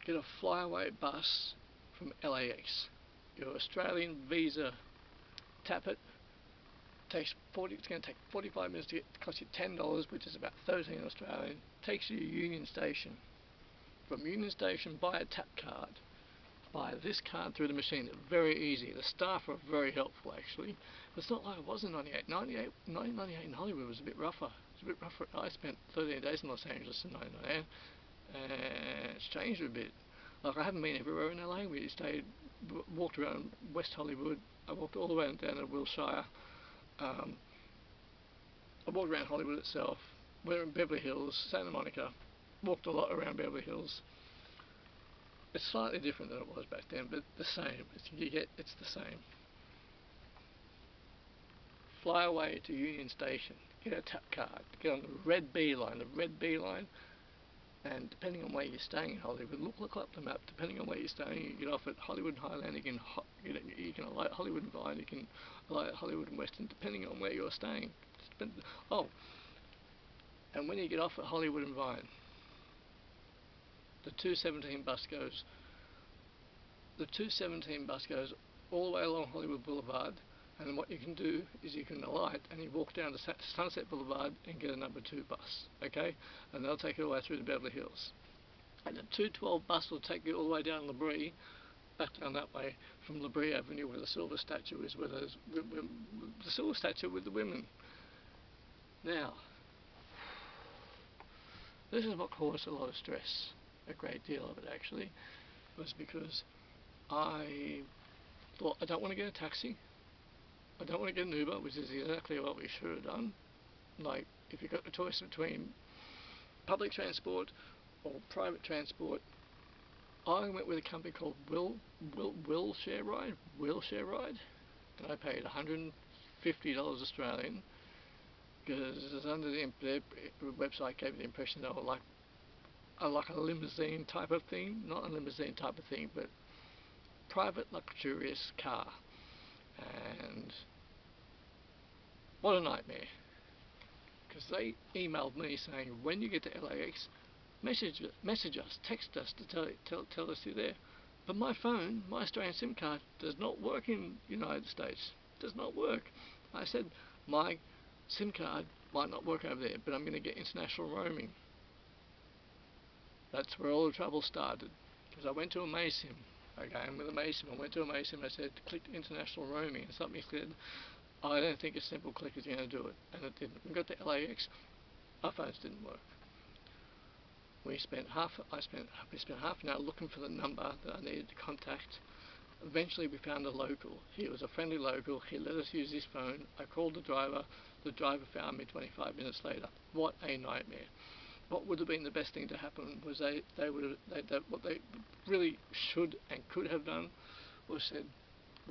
get a flyaway bus from LAX. Your Australian visa, tap it. It's going to take 45 minutes to get. It costs you $10, which is about 13 Australian. Takes you to Union Station. From Union Station, buy a tap card. Buy this card through the machine. Very easy. The staff are very helpful, actually. It's not like it was in 98. 1998 in Hollywood was a bit rougher. It was a bit rougher. I spent 13 days in Los Angeles in 1998, and it's changed a bit. Like, I haven't been everywhere in LA. We walked around West Hollywood. I walked all the way down to Wilshire. I walked around Hollywood itself. We're in Beverly Hills, Santa Monica. Walked a lot around Beverly Hills. It's slightly different than it was back then, but the same. It's the same. Fly away to Union Station. Get a tap card. Get on the red B line. And depending on where you're staying in Hollywood, look up the map. Depending on where you're staying, you get off at Hollywood and Highland. You can alight Hollywood and Vine. You can alight Hollywood and Western, depending on where you're staying. Oh, and when you get off at Hollywood and Vine, the 217 bus goes. The 217 bus goes all the way along Hollywood Boulevard. And then what you can do is you can alight and you walk down to Sunset Boulevard and get a number 2 bus, okay? And they'll take you all the way through to Beverly Hills. And the 212 bus will take you all the way down LaBrie, back down that way from LaBrie Avenue where the silver statue is, where the silver statue with the women. Now, this is what caused a lot of stress, a great deal of it actually, was because I thought, I don't want to get a taxi. I don't want to get an Uber, which is exactly what we should have done. Like, if you've got the choice between public transport or private transport, I went with a company called Will Share Ride, and I paid $150 Australian, because under their website gave me the impression they were like a limousine type of thing, not a limousine type of thing, but private luxurious car. And what a nightmare, because they emailed me saying, when you get to LAX, message us, text us to tell us you're there. But my phone, my Australian SIM card, does not work in the United States. Does not work. I said, my SIM card might not work over there, but I'm going to get international roaming. That's where all the trouble started, because I went to a MASIM. Again, with a MASIM, I went to a MASIM, I said, click international roaming, and something said, I don't think a simple click is going to do it, and it didn't. We got to LAX, our phones didn't work. We spent half an hour looking for the number that I needed to contact Eventually we found a local. He was a friendly local. He let us use his phone. I called the driver. The driver found me 25 minutes later. What a nightmare. What would have been the best thing to happen was what they really should and could have done was said,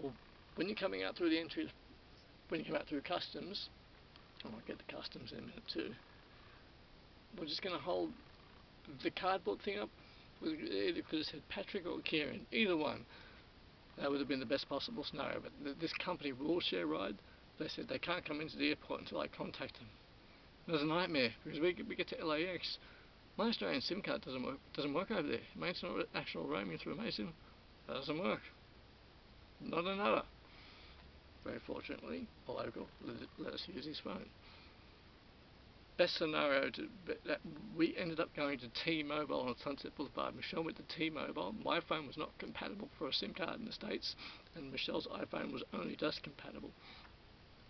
well, when you're coming out through the entry, when you come out through customs, I might get the customs in a minute too, we're just going to hold the cardboard thing up. Either could have said Patrick or Kieran, either one. That would have been the best possible scenario. But this company will share ride. They said they can't come into the airport until I contact them. It was a nightmare because we get to LAX. My Australian SIM card doesn't work over there. My international roaming through my SIM doesn't work. Not another. Very fortunately, a local let us use his phone. Best scenario that we ended up going to T-Mobile on Sunset Boulevard. Michelle went to T-Mobile. My phone was not compatible for a SIM card in the States, and Michelle's iPhone was only just compatible.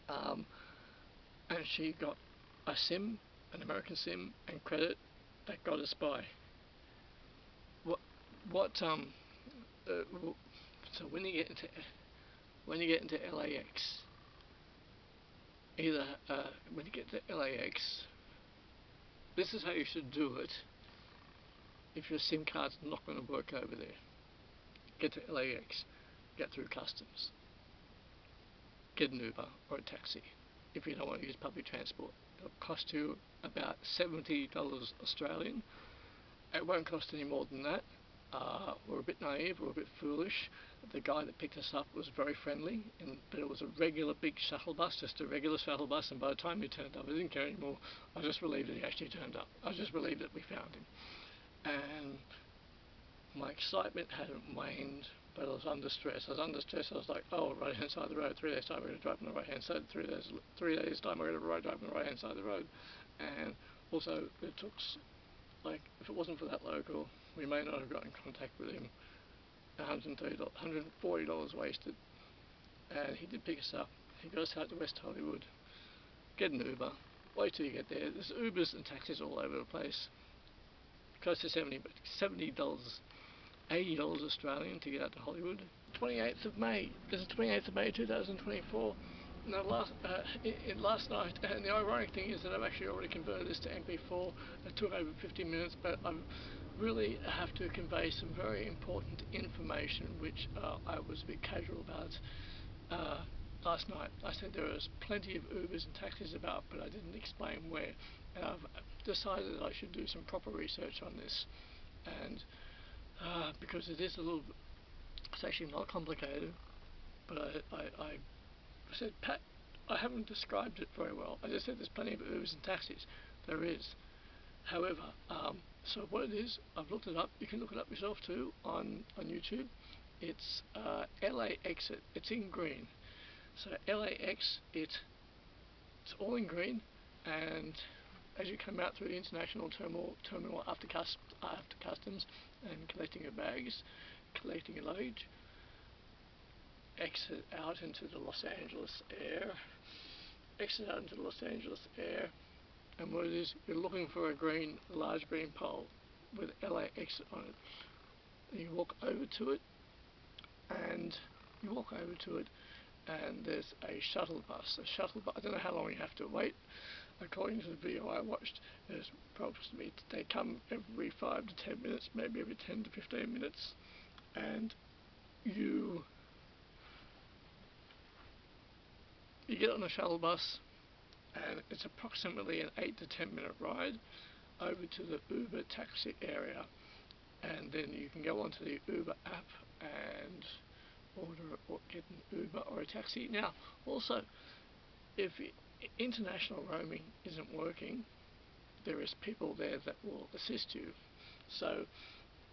And she got a SIM, an American SIM, and credit that got us by. So when you get into LAX, when you get to LAX, this is how you should do it if your SIM card's not going to work over there. Get to LAX, get through customs, get an Uber or a taxi if you don't want to use public transport. It'll cost you about $70 Australian. It won't cost any more than that. We're a bit naive, we're a bit foolish. The guy that picked us up was very friendly, but it was a regular big shuttle bus, just a regular shuttle bus, and by the time he turned up, I didn't care anymore. I was just relieved that he actually turned up. I was just relieved that we found him. And my excitement hadn't waned, but I was under stress. I was like, oh, right hand side of the road, 3 days time we're going to drive on the right hand side, 3 days time we're going to drive on the right hand side of the road. And also, it took, like, if it wasn't for that local, we may not have got in contact with him. $140 wasted. And he did pick us up. He got us out to West Hollywood. Get an Uber. Wait till you get there. There's Ubers and taxis all over the place. Close to $70, $80 Australian to get out to Hollywood. 28th of May. This is 28th of May 2024. Now last night, and the ironic thing is that I've actually already converted this to MP4. It took over 50 minutes, but I really have to convey some very important information which I was a bit casual about last night. I said there was plenty of Ubers and taxis about, but I didn't explain where. And I've decided that I should do some proper research on this, and because it is a little, it's actually not complicated, but I said, Pat, I haven't described it very well. I just said there's plenty of Ubers and taxis. There is. However, so what it is, I've looked it up. You can look it up yourself too on YouTube. It's LA Exit. It's in green. So LAX, it's all in green, and as you come out through the international terminal after customs and collecting your bags, collecting your luggage, exit out into the Los Angeles air, and what it is, you're looking for a large green pole with LAX on it. And you walk over to it, and there's a shuttle bus. I don't know how long you have to wait. According to the video I watched, there's approximately, they come every 5 to 10 minutes, maybe every 10 to 15 minutes, and you get on a shuttle bus, and it's approximately an 8 to 10 minute ride over to the Uber taxi area, and then you can go onto the Uber app and order or get an Uber or a taxi. Now, also, if international roaming isn't working, there is people there that will assist you. So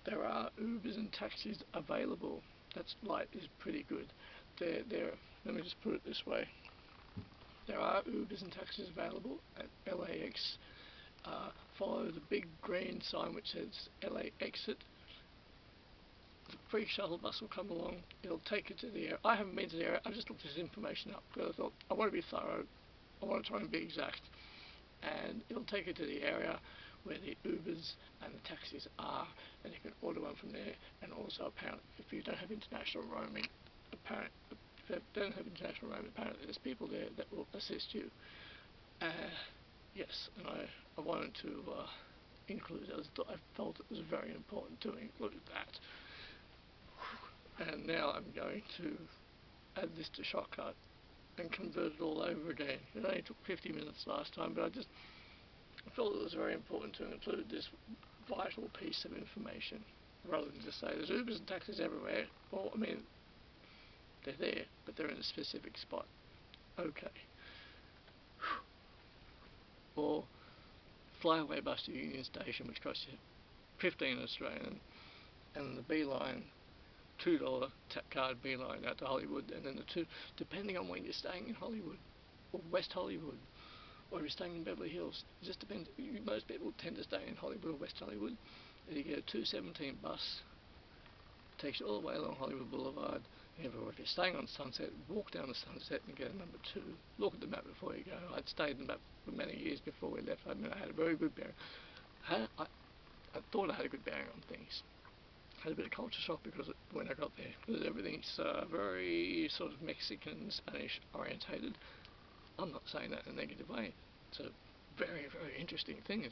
there are Ubers and taxis available. That's light is pretty good. Let me just put it this way. There are Ubers and taxis available at LA Exit. Follow the big green sign which says LA Exit. The free shuttle bus will come along. It'll take you to the area. I haven't been to the area. I just looked this information up because I thought I want to be thorough. I want to try and be exact. And it'll take you to the area where the Ubers and the taxis are, and you can order one from there. And also, apparently, if you don't have international roaming, apparently there's people there that will assist you. Yes, and I wanted to include it. I felt it was very important to include that. And now I'm going to add this to Shortcut and convert it all over again. It only took 50 minutes last time, but I felt it was very important to include this vital piece of information, rather than just say there's Ubers and taxis everywhere. Well, I mean, they're there, but they're in a specific spot. Okay. Or flyaway bus to Union Station, which costs you 15 Australian, and the beeline, $2 tap card beeline out to Hollywood, and then the two, depending on when you're staying in Hollywood, or West Hollywood, or if you're staying in Beverly Hills, it just depends. Most people tend to stay in Hollywood or West Hollywood, and you get a 217 bus, takes you all the way along Hollywood Boulevard. If you're staying on Sunset, walk down the Sunset and get a number 2. Look at the map before you go. I'd stayed in the map for many years before we left. I mean, I had a very good bearing. I thought I had a good bearing on things. Had a bit of culture shock because when I got there, because everything's very sort of Mexican, Spanish orientated. I'm not saying that in a negative way. It's a very, very interesting thing.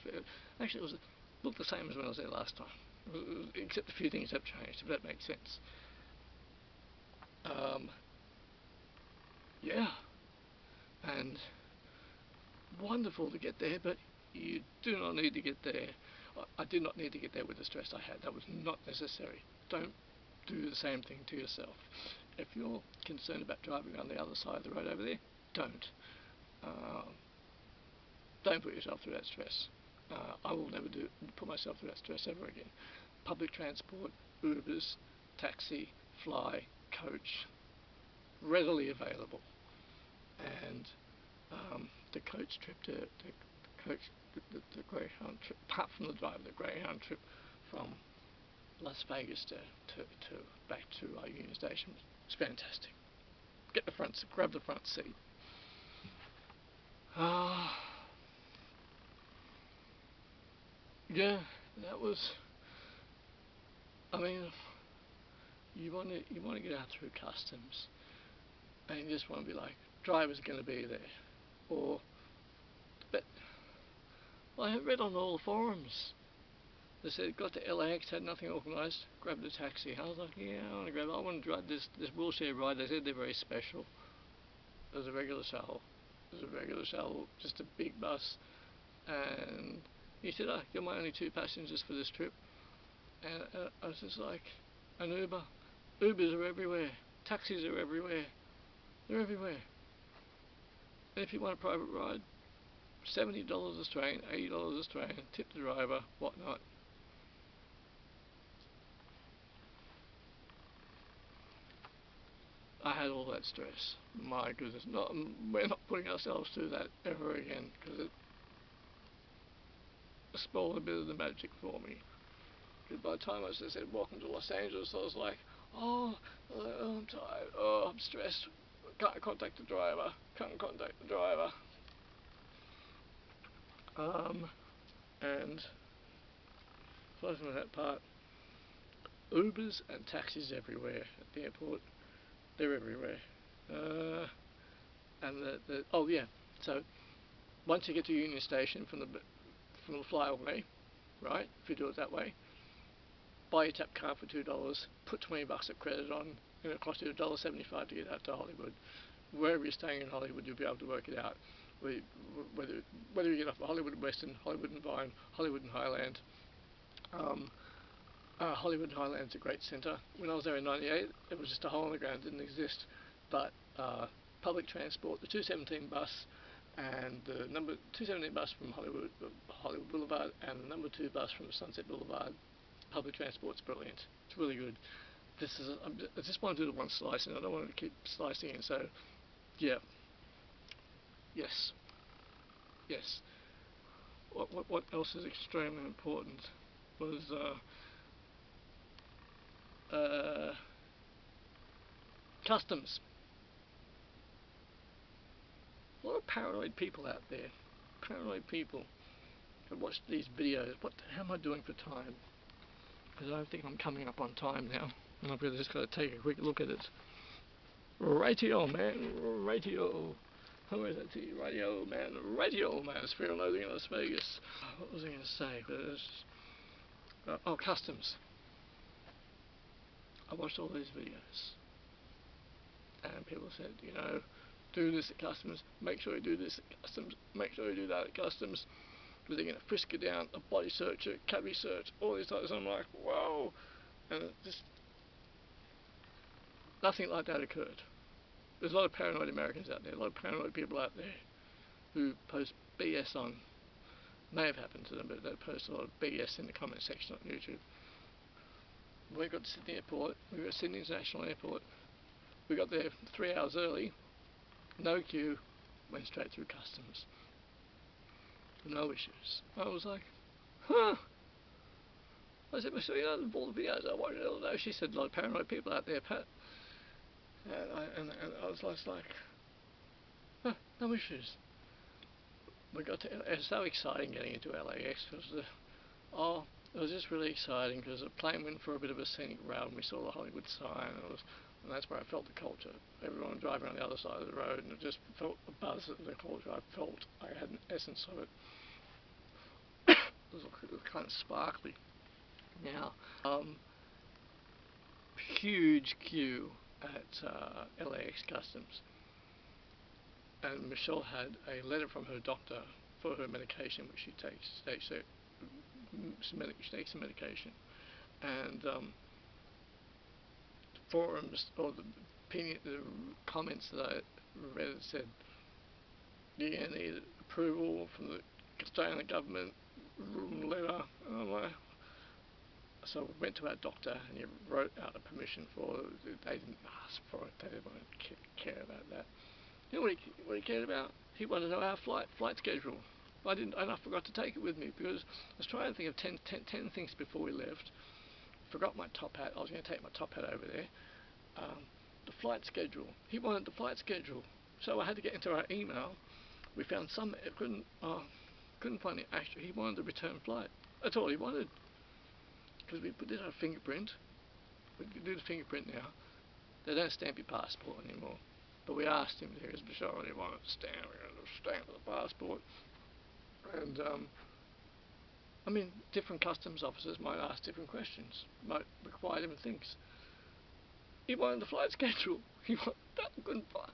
Actually, it looked the same as when I was there last time, except a few things have changed, if that makes sense. Yeah, and wonderful to get there, but you do not need to get there. I did not need to get there with the stress I had. That was not necessary. Don't do the same thing to yourself. If you're concerned about driving on the other side of the road over there, don't. Don't put yourself through that stress. I will never put myself through that stress ever again. Public transport, Ubers, taxi, fly, coach, readily available. And the coach trip the Greyhound trip, apart from the drive, the Greyhound trip from Las Vegas to back to Union Station was fantastic. Grab the front seat. Yeah, that was. I mean, you want to get out through customs, and you just want to be like, driver's going to be there, but I read on all the forums. They said got to LAX, had nothing organised, grabbed a taxi. I was like, yeah, I want to drive this wheelchair ride. They said they're very special. There's a regular shuttle. Just a big bus. And he said, oh, you're my only 2 passengers for this trip. And I was just like, an Uber. Ubers are everywhere. Taxis are everywhere. They're everywhere. And if you want a private ride, $70 Australian, $80 Australian, tip the driver, whatnot. I had all that stress. My goodness, we're not putting ourselves through that ever again, because it spoiled a bit of the magic for me. Because by the time I said welcome to Los Angeles, I was like, oh, I'm tired, oh, I'm stressed, can't contact the driver. And closing with that part, Ubers and taxis everywhere at the airport. They're everywhere. And oh yeah, so once you get to Union Station from the flyaway, right? If you do it that way, buy your tap card for $2, put $20 of credit on, and it'll cost you $1.75 to get out to Hollywood. Wherever you're staying in Hollywood, you'll be able to work it out. Whether you get off Hollywood and Western, Hollywood and Vine, Hollywood and Highland. Hollywood and Highland's a great centre. When I was there in '98, it was just a hole in the ground, didn't exist. But public transport, the 217 bus and the number 217 bus from Hollywood Boulevard and the number 2 bus from Sunset Boulevard, public transport's brilliant. It's really good. I just want to do the one slice, and I don't want to keep slicing in. So, yeah, yes. What else is extremely important was customs. A lot of paranoid people out there. Paranoid people. I watched these videos. How am I doing for time? Because I don't think I'm coming up on time now, and I've just got to take a quick look at it. Radio, man, radio. How is that? Radio, man, radio, man. It's Fear and Loathing in Las Vegas. What was I going to say? Oh, customs. I watched all these videos, and people said, you know, do this at customs, make sure you do this at customs, make sure you do that at customs, because they're going to frisk you down, a body search, a cavity search, all these types. I'm like, whoa, and just nothing like that occurred. There's a lot of paranoid Americans out there, a lot of paranoid people out there who post BS on. May have happened to them, but they post a lot of BS in the comment section on YouTube. We got to Sydney Airport, we got Sydney International Airport, we got there 3 hours early, no queue, went straight through customs. No issues. I was like, huh. I said, so you know, all the videos I watched the other day, she said a lot of paranoid people out there, Pat. And I was like, huh, no issues. We got to, it was so exciting getting into LAX, because it was just really exciting, because the plane went for a bit of a scenic route, and we saw the Hollywood sign, and that's where I felt the culture. Everyone driving on the other side of the road, and it just felt the buzz of the culture. I felt I had an essence of it. It was kind of sparkly. Now, huge queue at LAX Customs, and Michelle had a letter from her doctor for her medication, which she takes. She takes some medication, and forums or the comments that I read said you need approval from the Australian government letter. And I'm like, so we went to our doctor, and he wrote out a permission for it. They didn't ask for it. They didn't care about that. You know what he cared about? He wanted to know our flight schedule. I forgot to take it with me, because I was trying to think of 10 things before we left. Forgot my top hat. I was going to take my top hat over there. The flight schedule. He wanted the flight schedule, so I had to get into our email. We found couldn't find it. Actually, he wanted the return flight. That's all he wanted. Because we did our fingerprint. We can do the fingerprint now. They don't stamp your passport anymore. But we asked him, because Michelle really wanted to stamp. We had to stamp the passport. And I mean, different customs officers might ask different questions, might require different things. He wanted the flight schedule. He wanted that. Couldn't find.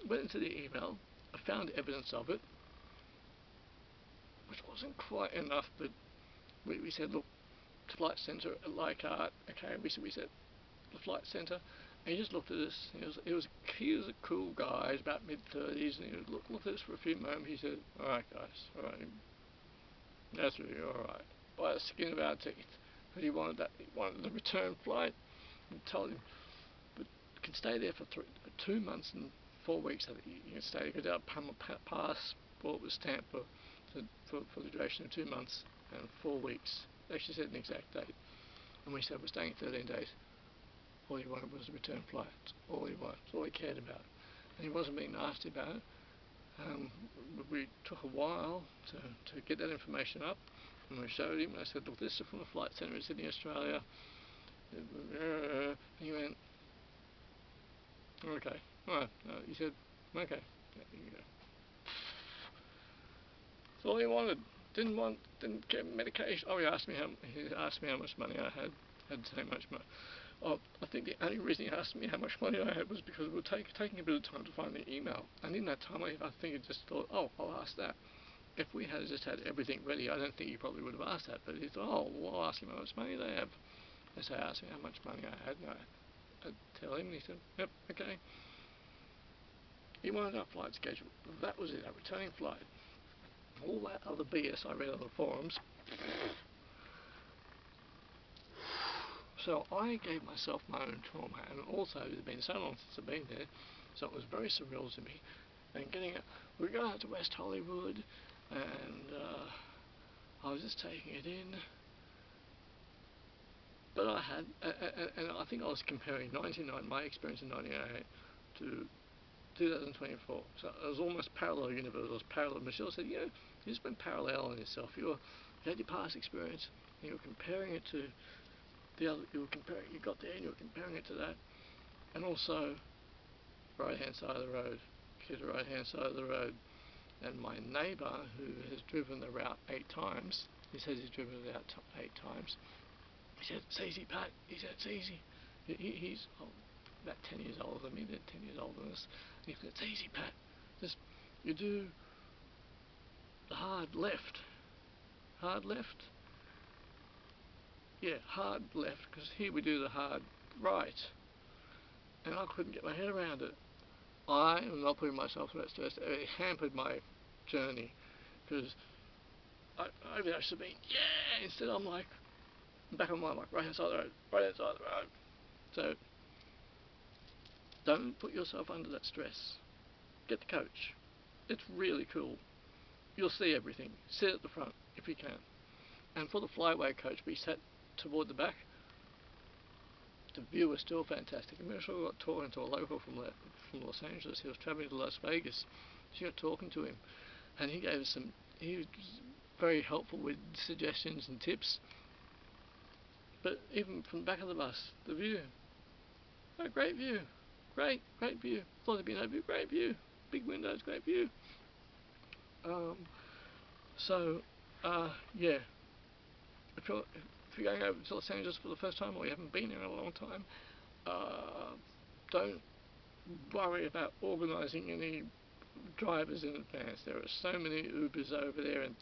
Went into the email. I found evidence of it, which wasn't quite enough. But we said, look, to flight centre at Leichhardt. Okay, we said the flight centre, and he just looked at us. He was a cool guy. He was about mid-30s, and he looked at us for a few moments. He said, "All right, guys, all right, that's really all right, by the skin of our teeth." But he wanted that. He wanted the return flight. We told him, but you can stay there for 2 months and 4 weeks. I think you can stay, because our passport was stamped for the duration of 2 months and 4 weeks. They actually said an exact date, and we said we're staying 13 days. All he wanted was a return flight. All he wanted. That's all he cared about. And he wasn't being nasty about it. We took a while to get that information up, and we showed him. I said, look, this is from the flight centre in Sydney, Australia. And he went, okay. All right. He said, okay. There you go. That's all he wanted. Didn't get medication. Oh, he asked me how much money I had. Had so much money. Oh, I think the only reason he asked me how much money I had was because we were taking a bit of time to find the email. And in that time, I think he just thought, oh, I'll ask that. If we had just had everything ready, I don't think he probably would have asked that. But he thought, oh, well, I'll ask him how much money they have. And so I asked him how much money I had, and I'd tell him, and he said, yep, okay. He wanted our flight schedule. That was it, our returning flight. All that other BS I read on the forums. So I gave myself my own trauma, and also it had been so long since I've been there, so it was very surreal to me. And we were going out to West Hollywood, and I was just taking it in. But I had, and I think I was comparing my experience in 1998 to 2024. So it was almost parallel universe. It was parallel. Michelle said, you just been paralleling yourself. You had your past experience, and you were comparing it to the other. You got there, and you were comparing it to that, and also right-hand side of the road. Keep the right-hand side of the road. And my neighbour, who has driven the route 8 times, he says he's driven it out 8 times. He said, "It's easy, Pat." He said, "It's easy." He's about 10 years older than me. They're 10 years older than us. And he said, "It's easy, Pat. Just you do the hard left." Hard left? Yeah, hard left, because here we do the hard right. And I couldn't get my head around it. I am not putting myself through that stress. It hampered my journey, because I should be, yeah, instead I'm like, back on my like right hand side of the road, right hand side of the road. So don't put yourself under that stress. Get the coach. It's really cool. You'll see everything. Sit at the front if you can. And for the flyway coach, be sat toward the back. The view was still fantastic. And we also got talking to a local from Los Angeles. He was traveling to Las Vegas. She got talking to him, and he gave us he was very helpful with suggestions and tips. But even from the back of the bus, the view, a great view, great view. Thought there'd be no view, great view, big windows, great view. Yeah, if you're going over to Los Angeles for the first time, or you haven't been there in a long time, don't worry about organising any drivers in advance. There are so many Ubers over there, and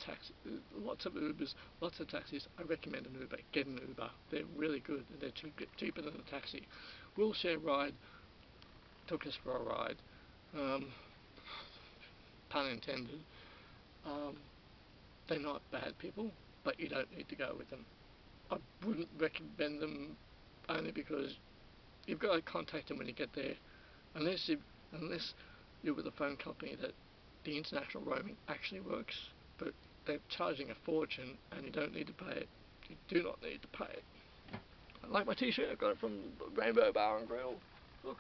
lots of Ubers, lots of taxis. I recommend an Uber. Get an Uber. They're really good, and they're cheaper than a taxi. Wheelchair Ride took us for a ride, pun intended. They're not bad people, but you don't need to go with them. I wouldn't recommend them, only because you've got to contact them when you get there, unless you're with a phone company that the international roaming actually works, but they're charging a fortune and you don't need to pay it. You do not need to pay it. I like my t-shirt. I got it from Rainbow Bar and Grill. Look.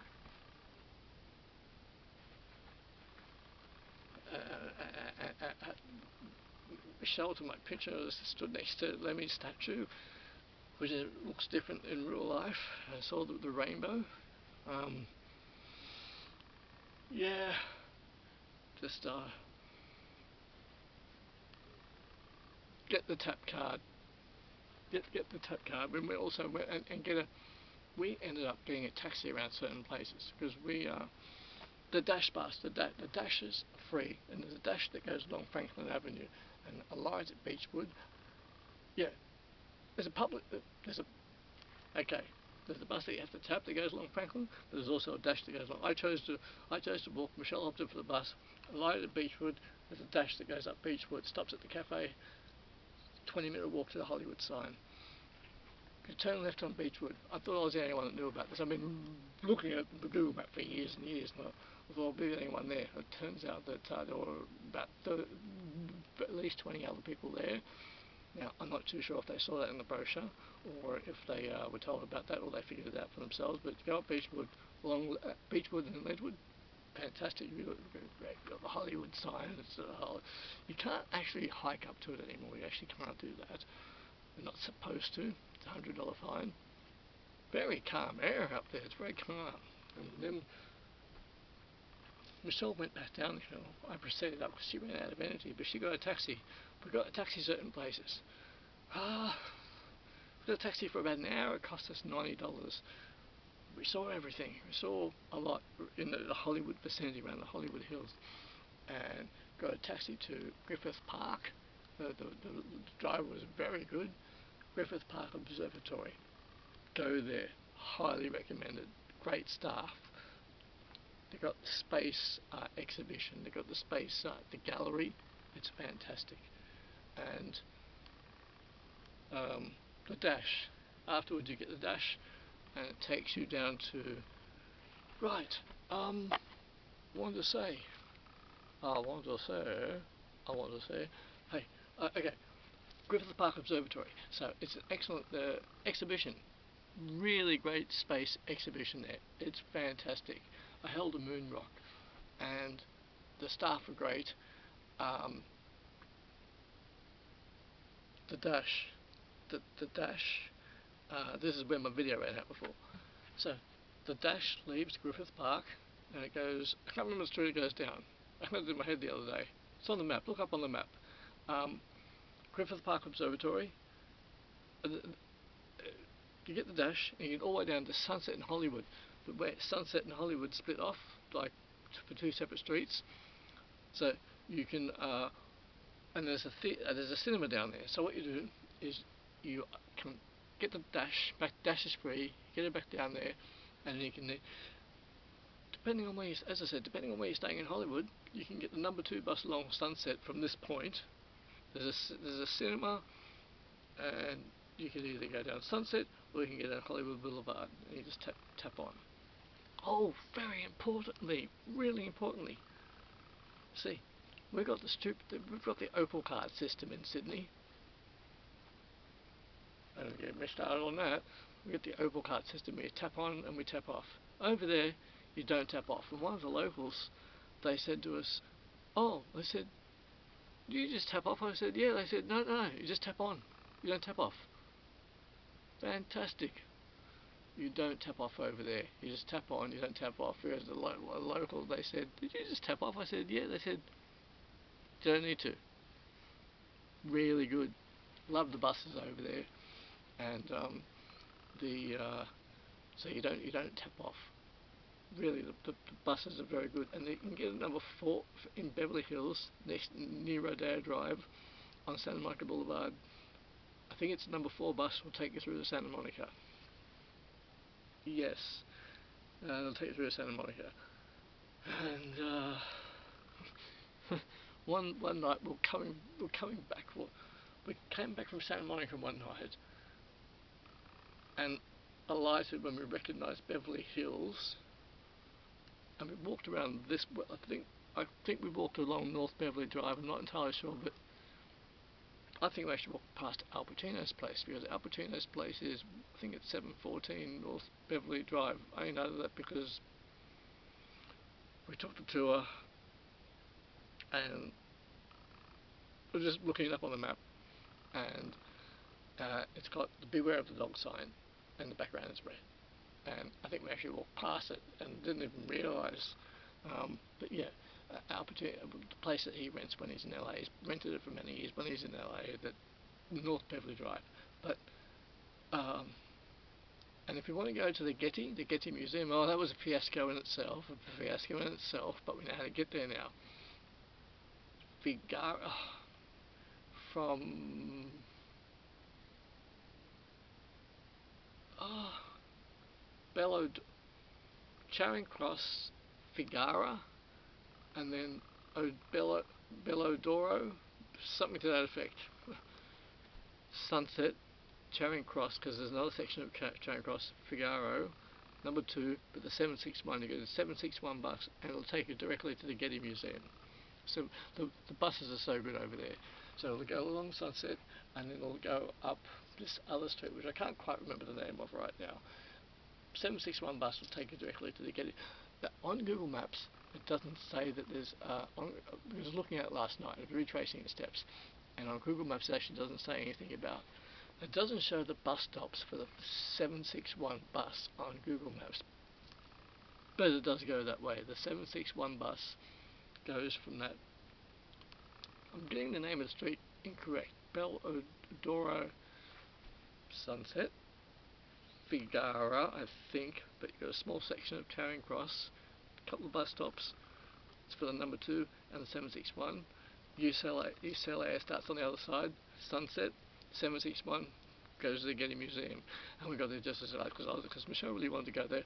Michelle, to my picture, stood next to Lemmy's statue, which looks different in real life. I saw the rainbow. Yeah, just get the tap card. Get the tap card. We also we ended up getting a taxi around certain places, because the dash bus, the dashes are free, and there's a dash that goes along Franklin Avenue and arrives at Beechwood. Yeah, there's a bus that you have to tap that goes along Franklin, but there's also a dash that goes along. I chose to walk. Michelle opted for the bus. Alighted at Beechwood. There's a dash that goes up Beechwood, stops at the cafe. 20-minute walk to the Hollywood sign. You turn left on Beechwood. I thought I was the only one that knew about this. I've been looking at the Google map for years and years, and I thought I'll be the only one there. It turns out that there were about at least 20 other people there. Now, I'm not too sure if they saw that in the brochure, or if they were told about that, or they figured it out for themselves. But go up Beechwood, along Beechwood and Ledgewood, fantastic. You've got the Hollywood sign. You can't actually hike up to it anymore. You actually can't do that. You're not supposed to. It's a $100 fine. Very calm air up there. It's very calm. And then Michelle went back down the hill. I proceeded up because she ran out of energy, but she got a taxi. We got a taxi certain places. We got a taxi for about an hour. It cost us $90. We saw everything. We saw a lot in the Hollywood vicinity, around the Hollywood Hills, and got a taxi to Griffith Park. The driver was very good. Griffith Park Observatory. Go there. Highly recommended. Great staff. They got the space exhibition. They got the space the gallery. It's fantastic. And the dash. Afterwards, you get the dash, and it takes you down to right. I want to say. Hey. Okay. Griffith Park Observatory. So it's an excellent exhibition. Really great space exhibition there. It's fantastic. I held a moon rock. and the staff were great. The dash, this is where my video ran out before. So the dash leaves Griffith Park and it goes, I can't remember the street it goes down. I had it in my head the other day. It's on the map, look up on the map. Griffith Park Observatory. You get the dash and you get all the way down to Sunset and Hollywood. But where Sunset and Hollywood split off, like for two separate streets. So you can, and there's a cinema down there. So what you do is you can get the dash back. Dash is free. Get it back down there, and you can, depending on where as I said, depending on where you're staying in Hollywood, you can get the number 2 bus along Sunset from this point. There's a cinema, and you can either go down Sunset or you can go down Hollywood Boulevard, and you just tap on. Oh, very importantly, really importantly, see, we've got the Opal card system in Sydney. I don't get me started on that. We got the Opal card system where you tap on and we tap off. Over there, you don't tap off. And one of the locals, they said to us, oh, they said, do you just tap off? I said, yeah. They said, no, you just tap on. You don't tap off. Fantastic. You don't tap off over there. You just tap on, you don't tap off. Whereas the local, they said, did you just tap off? I said, yeah. They said, you don't need to. Really good. Love the buses over there. And so you don't tap off. Really, the buses are very good, and you can get a number 4 in Beverly Hills, near Rodeo Drive, on Santa Monica Boulevard. I think it's number 4 bus will take you through to Santa Monica. Yes, it'll take you through to Santa Monica. And one night we came back from Santa Monica one night, and alighted when we recognised Beverly Hills, and we walked around this. I think we walked along North Beverly Drive. I'm not entirely sure, but I think we actually walked past Albertino's place, because Albertino's place is, I think it's 714 North Beverly Drive. I know that because we took the tour and we're just looking it up on the map, and it's got the Beware of the Dog sign, and the background is red. And I think we actually walked past it and didn't even realise. But yeah, Albertino, the place that he rents when he's in LA, he's rented it for many years when he's in LA, that North Beverly Drive. But and if you want to go to the Getty Museum, oh, that was a fiasco in itself, but we know how to get there now. From Charring Cross, Figara, and then Belodoro, something to that effect. Sunset, Charring Cross, because there's another section of Charring Cross, Figaro, number 2, but the 761, you go to the 761 bus, and it'll take you directly to the Getty Museum. So the buses are so good over there. So it'll go along Sunset, and then it'll go up this other street, which I can't quite remember the name of right now. 761 bus will take you directly to the Getty. But on Google Maps, it doesn't say that there's. I was looking at it last night, I was retracing the steps, and on Google Maps it actually doesn't say anything about. It doesn't show the bus stops for the 761 bus on Google Maps, but it does go that way. The 761 bus goes from that. I'm getting the name of the street incorrect. Belodoro, Sunset, Figara, I think, but you've got a small section of Charring Cross, a couple of bus stops. It's for the number 2 and the 761. UCLA starts on the other side. Sunset, 761 goes to the Getty Museum, and we got there just as late because Michelle really wanted to go there,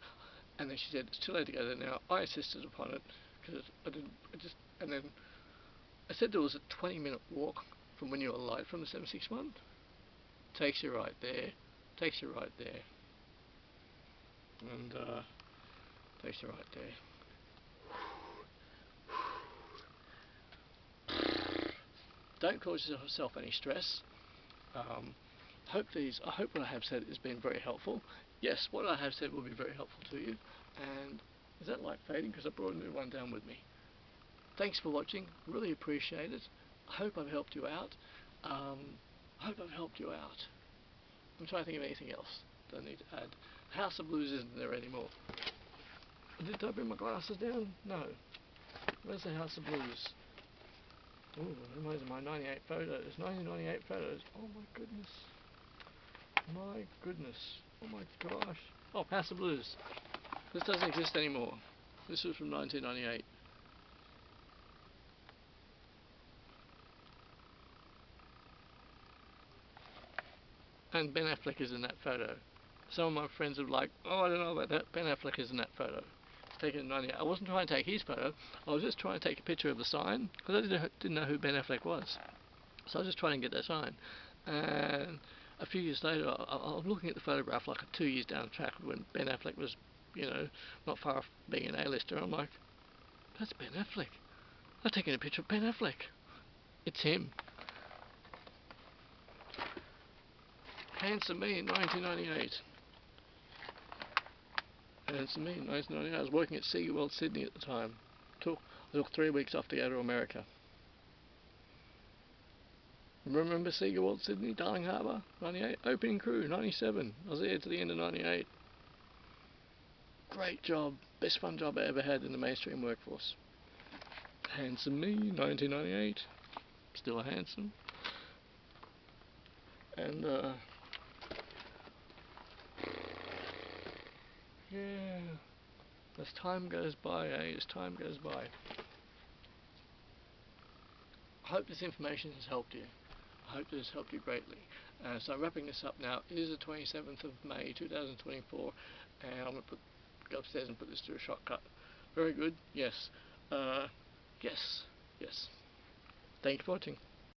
and then she said it's too late to go there now. I insisted upon it because and then I said there was a 20-minute walk from when you alight from the 761. Takes you right there. And takes you right there. Don't cause yourself any stress. I hope what I have said has been very helpful. Yes, what I have said will be very helpful to you. And is that light fading? Because I brought a new one down with me. thanks for watching, really appreciate it. I hope I've helped you out. I'm trying to think of anything else that I need to add. House of Blues isn't there anymore. Did I bring my glasses down? No. Where's the House of Blues? Ooh, those are my 98 photos. 1998 photos. Oh my goodness. My goodness. Oh my gosh. Oh, House of Blues. This doesn't exist anymore. This was from 1998. And Ben Affleck is in that photo. Some of my friends are like, oh, I don't know about that. Ben Affleck is in that photo. It's taken in 98. I wasn't trying to take his photo. I was just trying to take a picture of the sign, because I didn't know who Ben Affleck was. So I was just trying to get that sign. And a few years later, I'm looking at the photograph like 2 years down the track when Ben Affleck was, you know, not far off being an A-lister. I'm like, that's Ben Affleck. I've taken a picture of Ben Affleck. It's him. Handsome me in 1998. Handsome me in 1998. I was working at SeaWorld Sydney at the time. I took 3 weeks off to go to America. Remember SeaWorld Sydney, Darling Harbour, 98? Opening crew, 97. I was there to the end of 98. Great job. Best fun job I ever had in the mainstream workforce. Handsome me, 1998. Still handsome. And, yeah. As time goes by, as time goes by. I hope this information has helped you. I hope this has helped you greatly. So wrapping this up now, it is the 27th of May 2024, and I'm going to go upstairs and put this through a shortcut. Very good, yes. Yes. Thank you for watching.